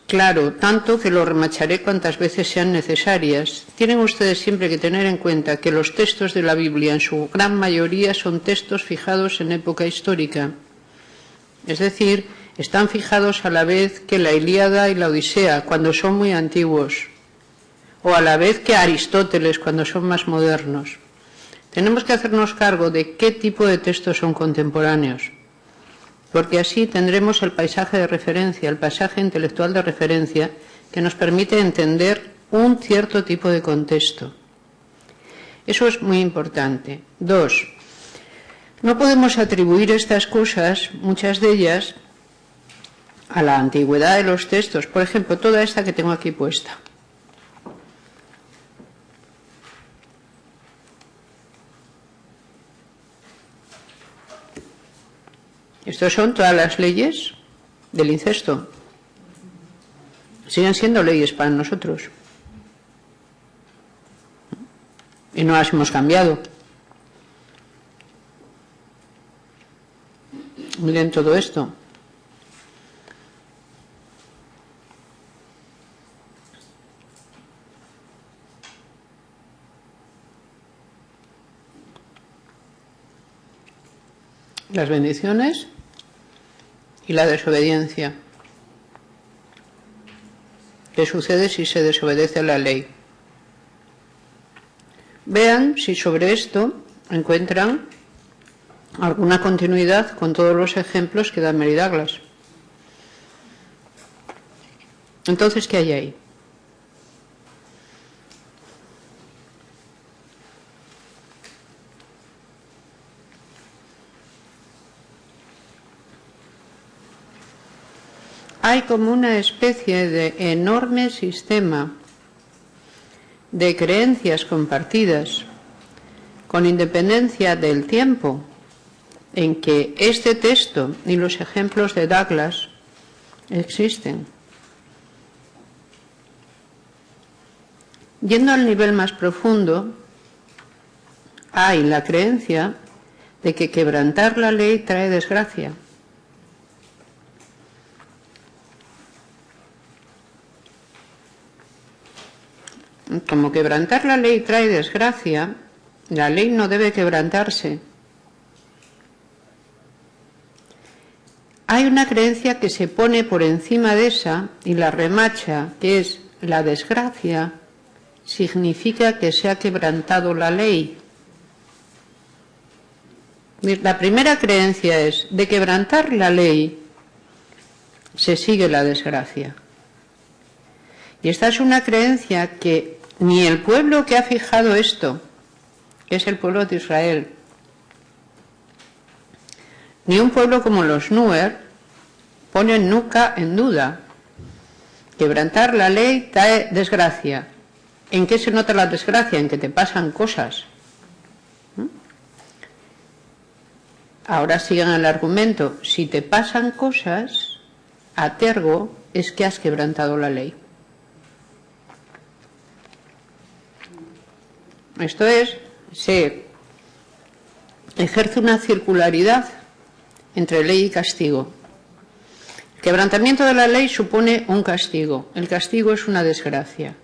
claro, tanto que lo remacharé cuantas veces sean necesarias. Tienen ustedes siempre que tener en cuenta que los textos de la Biblia, en su gran mayoría, son textos fijados en época histórica. Es decir, están fijados a la vez que la Ilíada y la Odisea, cuando son muy antiguos, o a la vez que Aristóteles, cuando son más modernos. Tenemos que hacernos cargo de qué tipo de textos son contemporáneos, porque así tendremos el paisaje de referencia, el paisaje intelectual de referencia, que nos permite entender un cierto tipo de contexto. Eso es muy importante. 2. No podemos atribuir estas cosas, muchas de ellas, a la antigüedad de los textos. Por ejemplo, toda esta que tengo aquí puesta. Estas son todas las leyes del incesto. Siguen siendo leyes para nosotros. Y no las hemos cambiado. Miren todo esto. Las bendiciones y la desobediencia. ¿Qué sucede si se desobedece a la ley? Vean si sobre esto encuentran alguna continuidad con todos los ejemplos que da Mary Douglas. Entonces, ¿qué hay ahí? Hay como una especie de enorme sistema de creencias compartidas, con independencia del tiempo en que este texto y los ejemplos de Douglas existen. Yendo al nivel más profundo, hay la creencia de que quebrantar la ley trae desgracia. Como quebrantar la ley trae desgracia, la ley no debe quebrantarse. Hay una creencia que se pone por encima de esa y la remacha, que es la desgracia, significa que se ha quebrantado la ley. La primera creencia es, de quebrantar la ley, se sigue la desgracia. Y esta es una creencia que ni el pueblo que ha fijado esto, que es el pueblo de Israel, ni un pueblo como los Nuer, ponen nunca en duda. Quebrantar la ley trae desgracia. ¿En qué se nota la desgracia? En que te pasan cosas. Ahora sigan el argumento. Si te pasan cosas, a tergo es que has quebrantado la ley. Esto es, se ejerce una circularidad entre ley y castigo. El quebrantamiento de la ley supone un castigo. El castigo es una desgracia.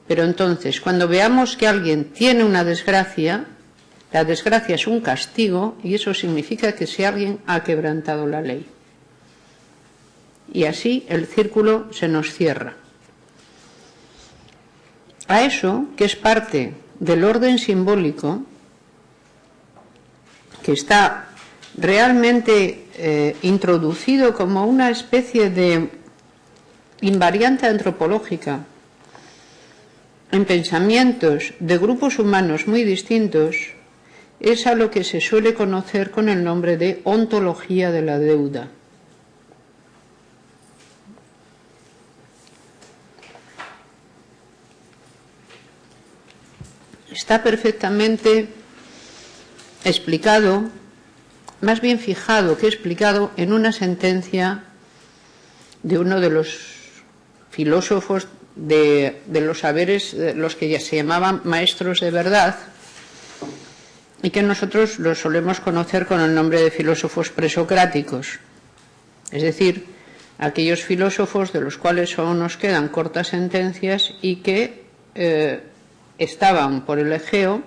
Pero entonces, cuando veamos que alguien tiene una desgracia, la desgracia es un castigo y eso significa que si alguien ha quebrantado la ley. Y así el círculo se nos cierra. A eso, que es parte del orden simbólico, que está realmente introducido como una especie de invariante antropológica en pensamientos de grupos humanos muy distintos, es a lo que se suele conocer con el nombre de ontología de la deuda. Está perfectamente explicado, más bien fijado que explicado en una sentencia de uno de los filósofos de los saberes, los que ya se llamaban maestros de verdad, y que nosotros los solemos conocer con el nombre de filósofos presocráticos, es decir, aquellos filósofos de los cuales solo nos quedan cortas sentencias y que estaban por el Egeo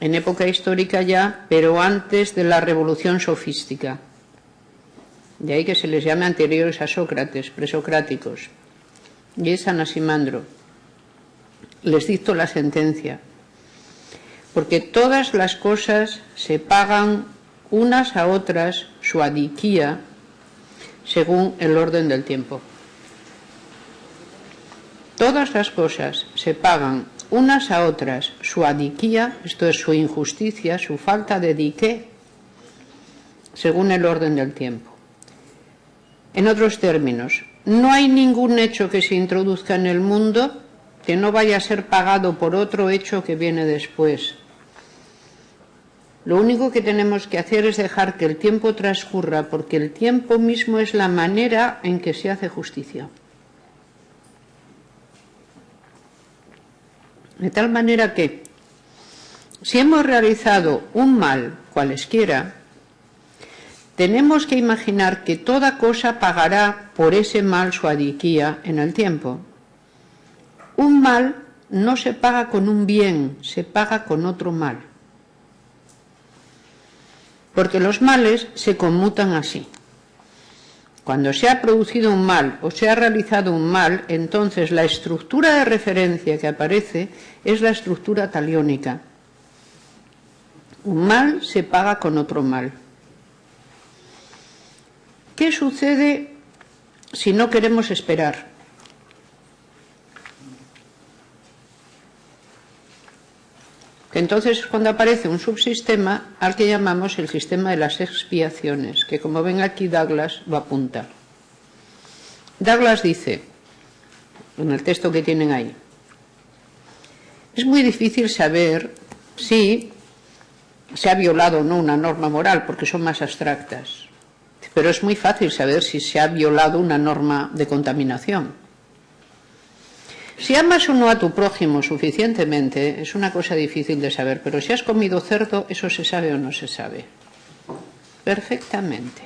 en época histórica ya, pero antes de la revolución sofística. De ahí que se les llame anteriores a Sócrates, presocráticos. Y es Anaximandro. Les dicto la sentencia. Porque todas las cosas se pagan unas a otras su adiquía según el orden del tiempo. Todas las cosas se pagan unas a otras su adiquía, esto es su injusticia, su falta de dique, según el orden del tiempo. En otros términos, no hay ningún hecho que se introduzca en el mundo que no vaya a ser pagado por otro hecho que viene después. Lo único que tenemos que hacer es dejar que el tiempo transcurra, porque el tiempo mismo es la manera en que se hace justicia. De tal manera que, si hemos realizado un mal, cualesquiera, tenemos que imaginar que toda cosa pagará por ese mal su adiquía en el tiempo. Un mal no se paga con un bien, se paga con otro mal. Porque los males se conmutan así. Cuando se ha producido un mal o se ha realizado un mal, entonces la estructura de referencia que aparece es la estructura taliónica. Un mal se paga con otro mal. ¿Qué sucede si no queremos esperar? Que entonces es cuando aparece un subsistema al que llamamos el sistema de las expiaciones, que como ven aquí Douglas lo apunta. Douglas dice, en el texto que tienen ahí, es muy difícil saber si se ha violado o no una norma moral, porque son más abstractas. Pero es muy fácil saber si se ha violado una norma de contaminación. Si amas o no a tu prójimo suficientemente, es una cosa difícil de saber, pero si has comido cerdo, ¿eso se sabe o no se sabe? Perfectamente.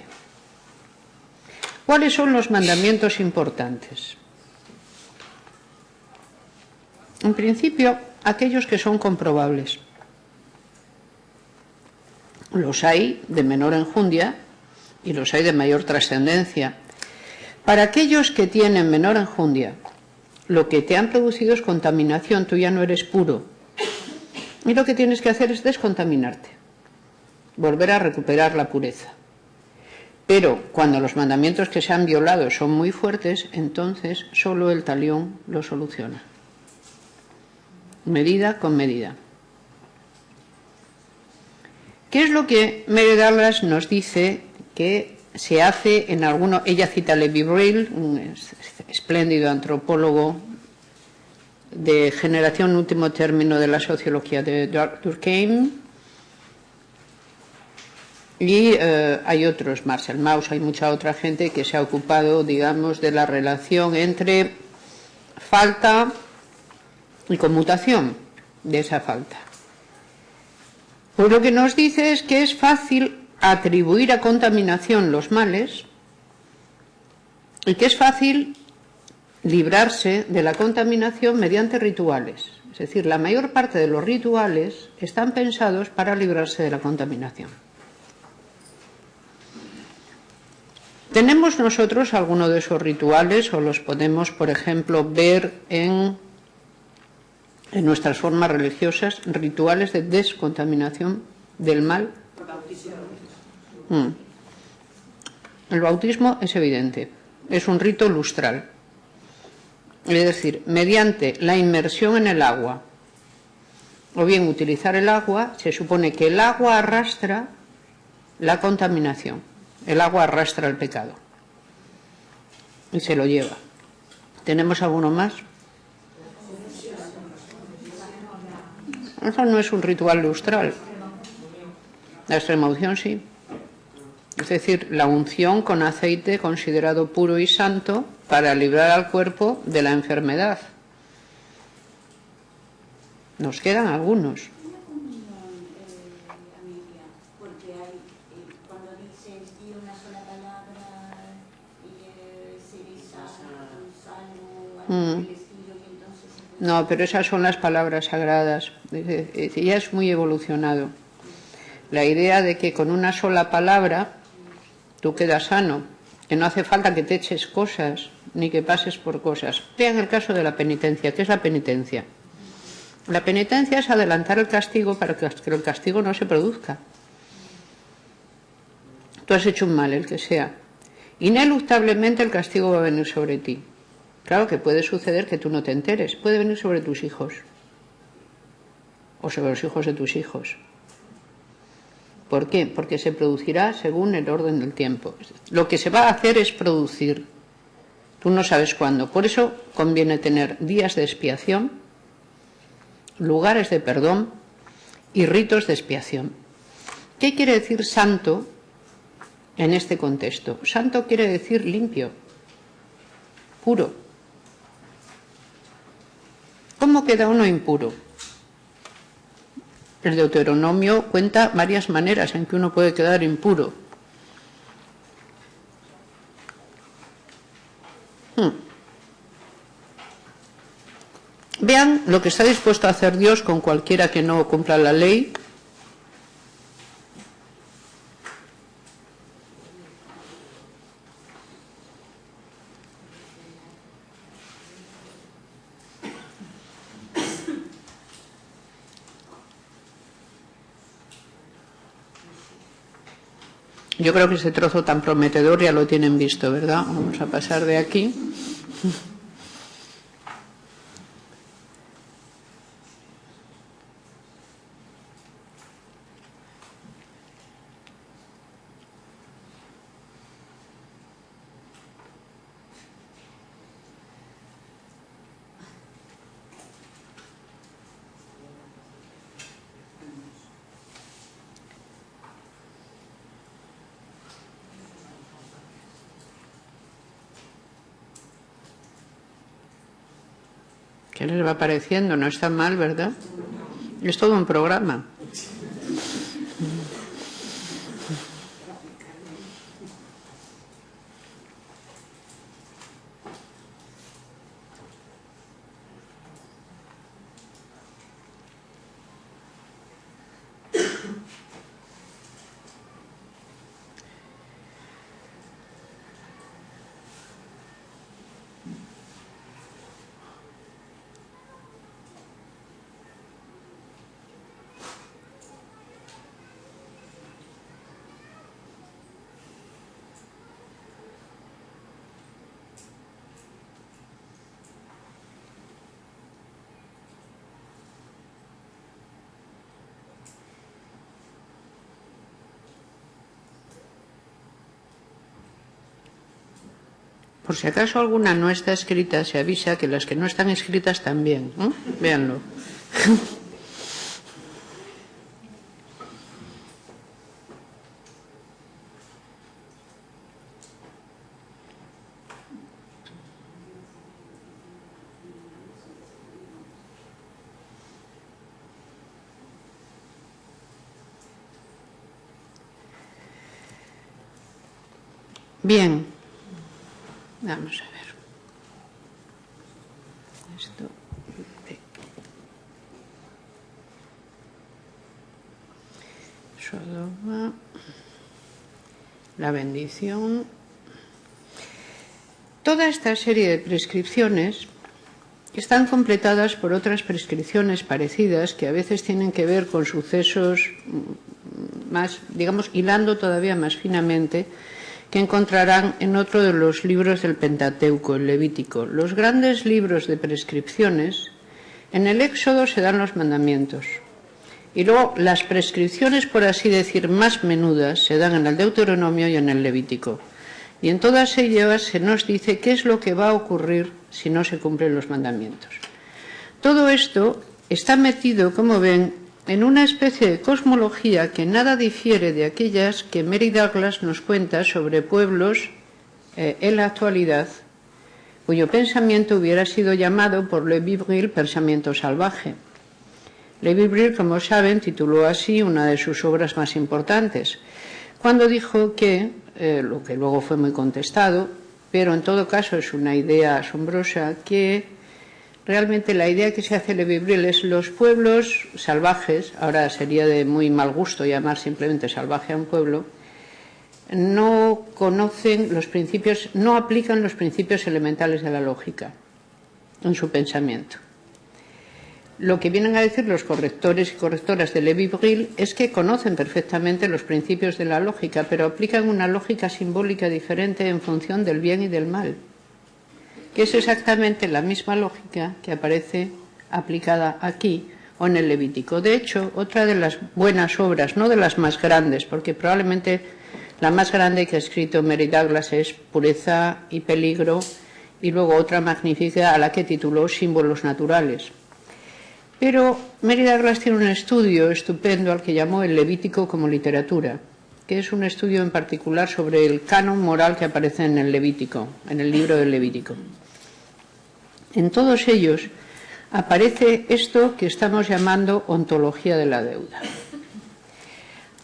¿Cuáles son los mandamientos importantes? En principio, aquellos que son comprobables. Los hay de menor enjundia y los hay de mayor trascendencia. Para aquellos que tienen menor enjundia, lo que te han producido es contaminación, tú ya no eres puro. Y lo que tienes que hacer es descontaminarte, volver a recuperar la pureza. Pero cuando los mandamientos que se han violado son muy fuertes, entonces solo el talión lo soluciona. Medida con medida. ¿Qué es lo que Mary Douglas nos dice que se hace en alguno? Ella cita a Levi-Brill, un espléndido antropólogo de generación último término de la sociología de Durkheim, y hay otros, Marcel Mauss, hay mucha otra gente que se ha ocupado, digamos, de la relación entre falta y conmutación de esa falta. Pues lo que nos dice es que es fácil atribuir a contaminación los males y que es fácil librarse de la contaminación mediante rituales. Es decir, la mayor parte de los rituales están pensados para librarse de la contaminación. ¿Tenemos nosotros alguno de esos rituales o los podemos, por ejemplo, ver en nuestras formas religiosas, rituales de descontaminación del mal? El bautismo es evidente, es un rito lustral. Es decir, mediante la inmersión en el agua, o bien utilizar el agua, se supone que el agua arrastra la contaminación. El agua arrastra el pecado y se lo lleva. ¿Tenemos alguno más? Eso no es un ritual lustral. La extremaunción sí. Es decir, la unción con aceite considerado puro y santo para librar al cuerpo de la enfermedad. Nos quedan algunos. No, pero esas son las palabras sagradas. Ya es muy evolucionado. La idea de que con una sola palabra tú quedas sano, que no hace falta que te eches cosas ni que pases por cosas. Vean el caso de la penitencia. ¿Qué es la penitencia? La penitencia es adelantar el castigo para que el castigo no se produzca. Tú has hecho un mal, el que sea. Ineluctablemente el castigo va a venir sobre ti. Claro que puede suceder que tú no te enteres, puede venir sobre tus hijos o sobre los hijos de tus hijos. ¿Por qué? Porque se producirá según el orden del tiempo. Lo que se va a hacer es producir. Tú no sabes cuándo. Por eso conviene tener días de expiación, lugares de perdón y ritos de expiación. ¿Qué quiere decir santo en este contexto? Santo quiere decir limpio, puro. ¿Cómo queda uno impuro? El Deuteronomio cuenta varias maneras en que uno puede quedar impuro. Vean lo que está dispuesto a hacer Dios con cualquiera que no cumpla la ley. Yo creo que ese trozo tan prometedor ya lo tienen visto, ¿verdad? Vamos a pasar de aquí. ¿Qué les va pareciendo? No está mal, ¿verdad? Es todo un programa. Por si acaso alguna no está escrita, se avisa que las que no están escritas también. Véanlo. Bien, vamos a ver. Esto. Sodoma. La bendición. Toda esta serie de prescripciones están completadas por otras prescripciones parecidas que a veces tienen que ver con sucesos más, digamos, hilando todavía más finamente, que encontrarán en otro de los libros del Pentateuco, el Levítico. Los grandes libros de prescripciones, en el Éxodo se dan los mandamientos. Y luego las prescripciones, por así decir, más menudas, se dan en el Deuteronomio y en el Levítico. Y en todas ellas se nos dice qué es lo que va a ocurrir si no se cumplen los mandamientos. Todo esto está metido, como ven, en una especie de cosmología que nada difiere de aquellas que Mary Douglas nos cuenta sobre pueblos en la actualidad, cuyo pensamiento hubiera sido llamado por Lévi-Brill pensamiento salvaje. Lévi-Brill, como saben, tituló así una de sus obras más importantes, cuando dijo que, lo que luego fue muy contestado, pero en todo caso es una idea asombrosa, que realmente la idea que se hace Lévi-Brill es los pueblos salvajes, ahora sería de muy mal gusto llamar simplemente salvaje a un pueblo, no conocen los principios, no aplican los principios elementales de la lógica en su pensamiento. Lo que vienen a decir los correctores y correctoras de Lévi-Brill es que conocen perfectamente los principios de la lógica, pero aplican una lógica simbólica diferente en función del bien y del mal, que es exactamente la misma lógica que aparece aplicada aquí o en el Levítico. De hecho, otra de las buenas obras, no de las más grandes, porque probablemente la más grande que ha escrito Mary Douglas es Pureza y Peligro, y luego otra magnífica a la que tituló Símbolos Naturales. Pero Mary Douglas tiene un estudio estupendo al que llamó el Levítico como literatura, que es un estudio en particular sobre el canon moral que aparece en el Levítico, en el libro del Levítico. En todos ellos aparece esto que estamos llamando ontología de la deuda.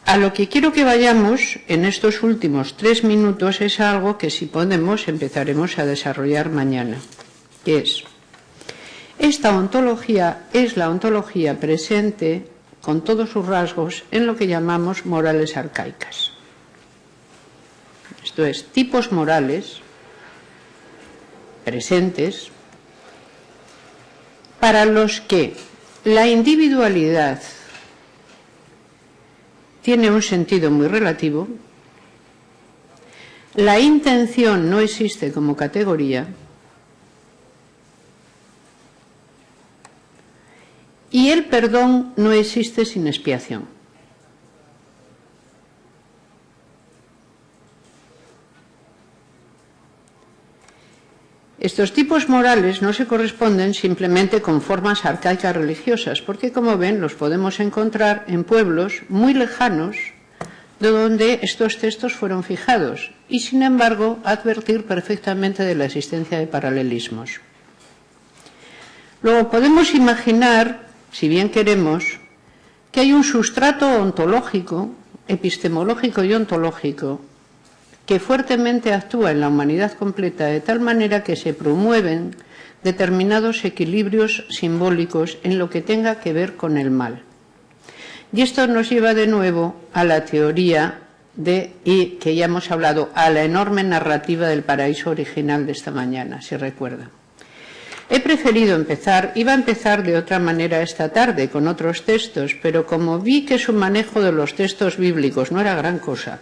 A lo que quiero que vayamos en estos últimos 3 minutos es algo que, si podemos, empezaremos a desarrollar mañana, que es: esta ontología es la ontología presente con todos sus rasgos en lo que llamamos morales arcaicas. Esto es, tipos morales presentes para los que la individualidad tiene un sentido muy relativo, la intención no existe como categoría y el perdón no existe sin expiación. Estos tipos morales no se corresponden simplemente con formas arcaicas religiosas, porque, como ven, los podemos encontrar en pueblos muy lejanos de donde estos textos fueron fijados y, sin embargo, advertir perfectamente de la existencia de paralelismos. Luego podemos imaginar, si bien queremos, que hay un sustrato ontológico, epistemológico y ontológico que fuertemente actúa en la humanidad completa de tal manera que se promueven determinados equilibrios simbólicos en lo que tenga que ver con el mal. Y esto nos lleva de nuevo a la teoría y que ya hemos hablado, a la enorme narrativa del paraíso original de esta mañana, si recuerdan. He preferido iba a empezar de otra manera esta tarde, con otros textos, pero como vi que su manejo de los textos bíblicos no era gran cosa,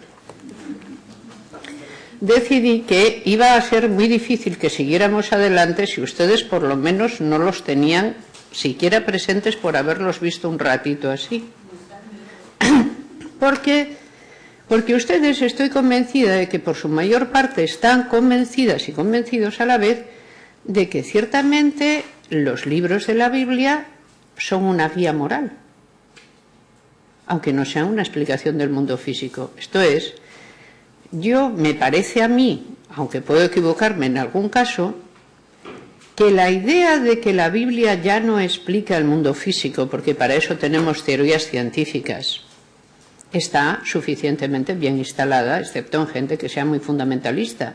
decidí que iba a ser muy difícil que siguiéramos adelante si ustedes por lo menos no los tenían siquiera presentes por haberlos visto un ratito así. Porque Porque ustedes, estoy convencida de que por su mayor parte están convencidas y convencidos a la vez de que ciertamente los libros de la Biblia son una guía moral, aunque no sean una explicación del mundo físico. Esto es, me parece a mí, aunque puedo equivocarme en algún caso, que la idea de que la Biblia ya no explica el mundo físico, porque para eso tenemos teorías científicas, está suficientemente bien instalada, excepto en gente que sea muy fundamentalista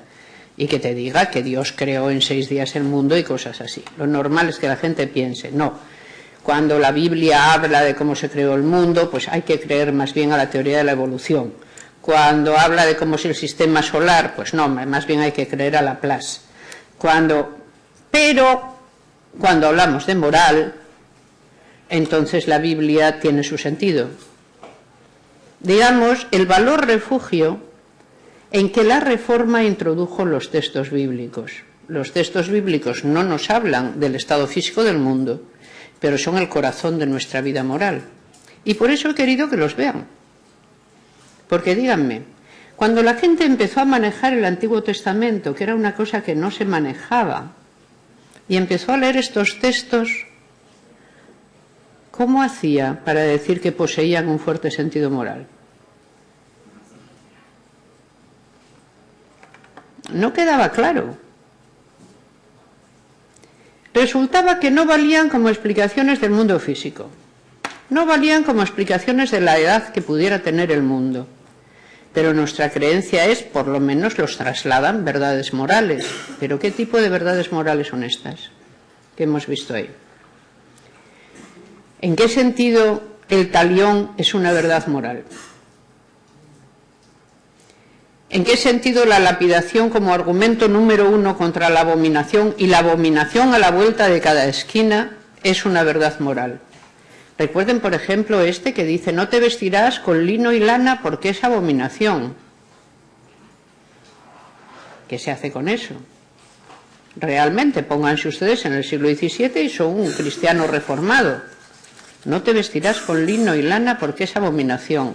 y que te diga que Dios creó en 6 días el mundo y cosas así. Lo normal es que la gente piense, no, cuando la Biblia habla de cómo se creó el mundo, pues hay que creer más bien a la teoría de la evolución. Cuando habla de cómo es el sistema solar, pues no, más bien hay que creer a Laplace. Pero cuando hablamos de moral, entonces la Biblia tiene su sentido. Digamos, el valor refugio en que la Reforma introdujo los textos bíblicos. Los textos bíblicos no nos hablan del estado físico del mundo, pero son el corazón de nuestra vida moral. Y por eso he querido que los vean. Porque díganme, cuando la gente empezó a manejar el Antiguo Testamento, que era una cosa que no se manejaba, y empezó a leer estos textos, ¿cómo hacía para decir que poseían un fuerte sentido moral? No quedaba claro. Resultaba que no valían como explicaciones del mundo físico, no valían como explicaciones de la edad que pudiera tener el mundo, pero nuestra creencia es, por lo menos los trasladan verdades morales. ¿Pero qué tipo de verdades morales son estas que hemos visto ahí? ¿En qué sentido el talión es una verdad moral? ¿En qué sentido la lapidación como argumento número 1 contra la abominación y la abominación a la vuelta de cada esquina es una verdad moral? Recuerden, por ejemplo, que dice, no te vestirás con lino y lana porque es abominación. ¿Qué se hace con eso? Realmente, pónganse ustedes en el siglo XVII y son un cristiano reformado. No te vestirás con lino y lana porque es abominación.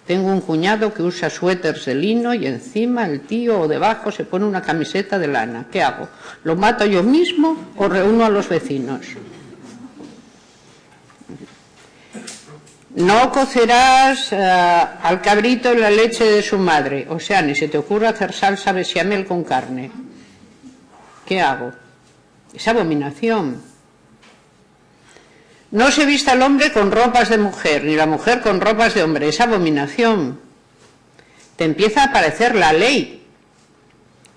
Tengo un cuñado que usa suéteres de lino y encima el tío o debajo se pone una camiseta de lana. ¿Qué hago? ¿Lo mato yo mismo o reúno a los vecinos? No cocerás al cabrito en la leche de su madre. O sea, ni se te ocurra hacer salsa bechamel con carne. ¿Qué hago? Es abominación. No se vista el hombre con ropas de mujer, ni la mujer con ropas de hombre. Es abominación. Te empieza a aparecer la ley.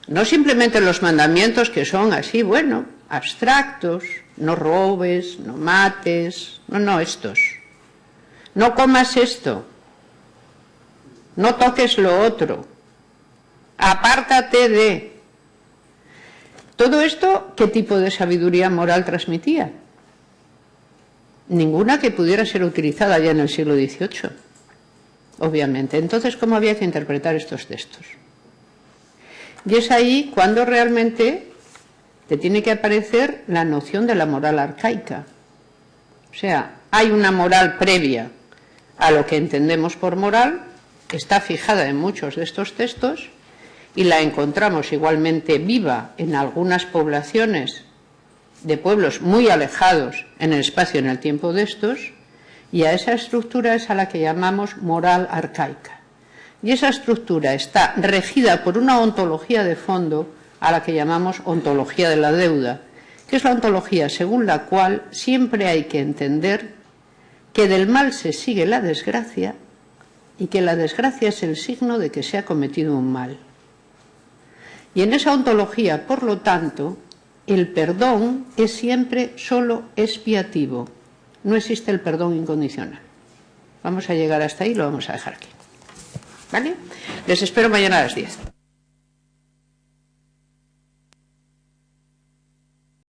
No simplemente los mandamientos que son así, bueno, abstractos. No robes, no mates. No, estos. No comas esto. No toques lo otro. Apártate de. Todo esto, ¿qué tipo de sabiduría moral transmitía? Ninguna que pudiera ser utilizada ya en el siglo XVIII, obviamente. Entonces, ¿cómo había que interpretar estos textos? Y es ahí cuando realmente te tiene que aparecer la noción de la moral arcaica. O sea, hay una moral previa a lo que entendemos por moral, está fijada en muchos de estos textos y la encontramos igualmente viva en algunas poblaciones de pueblos muy alejados en el espacio y en el tiempo de estos, y a esa estructura es a la que llamamos moral arcaica. Y esa estructura está regida por una ontología de fondo a la que llamamos ontología de la deuda, que es la ontología según la cual siempre hay que entender que del mal se sigue la desgracia y que la desgracia es el signo de que se ha cometido un mal. Y en esa ontología, por lo tanto, el perdón es siempre solo expiativo. No existe el perdón incondicional. Vamos a llegar hasta ahí y lo vamos a dejar aquí. ¿Vale? Les espero mañana a las 10.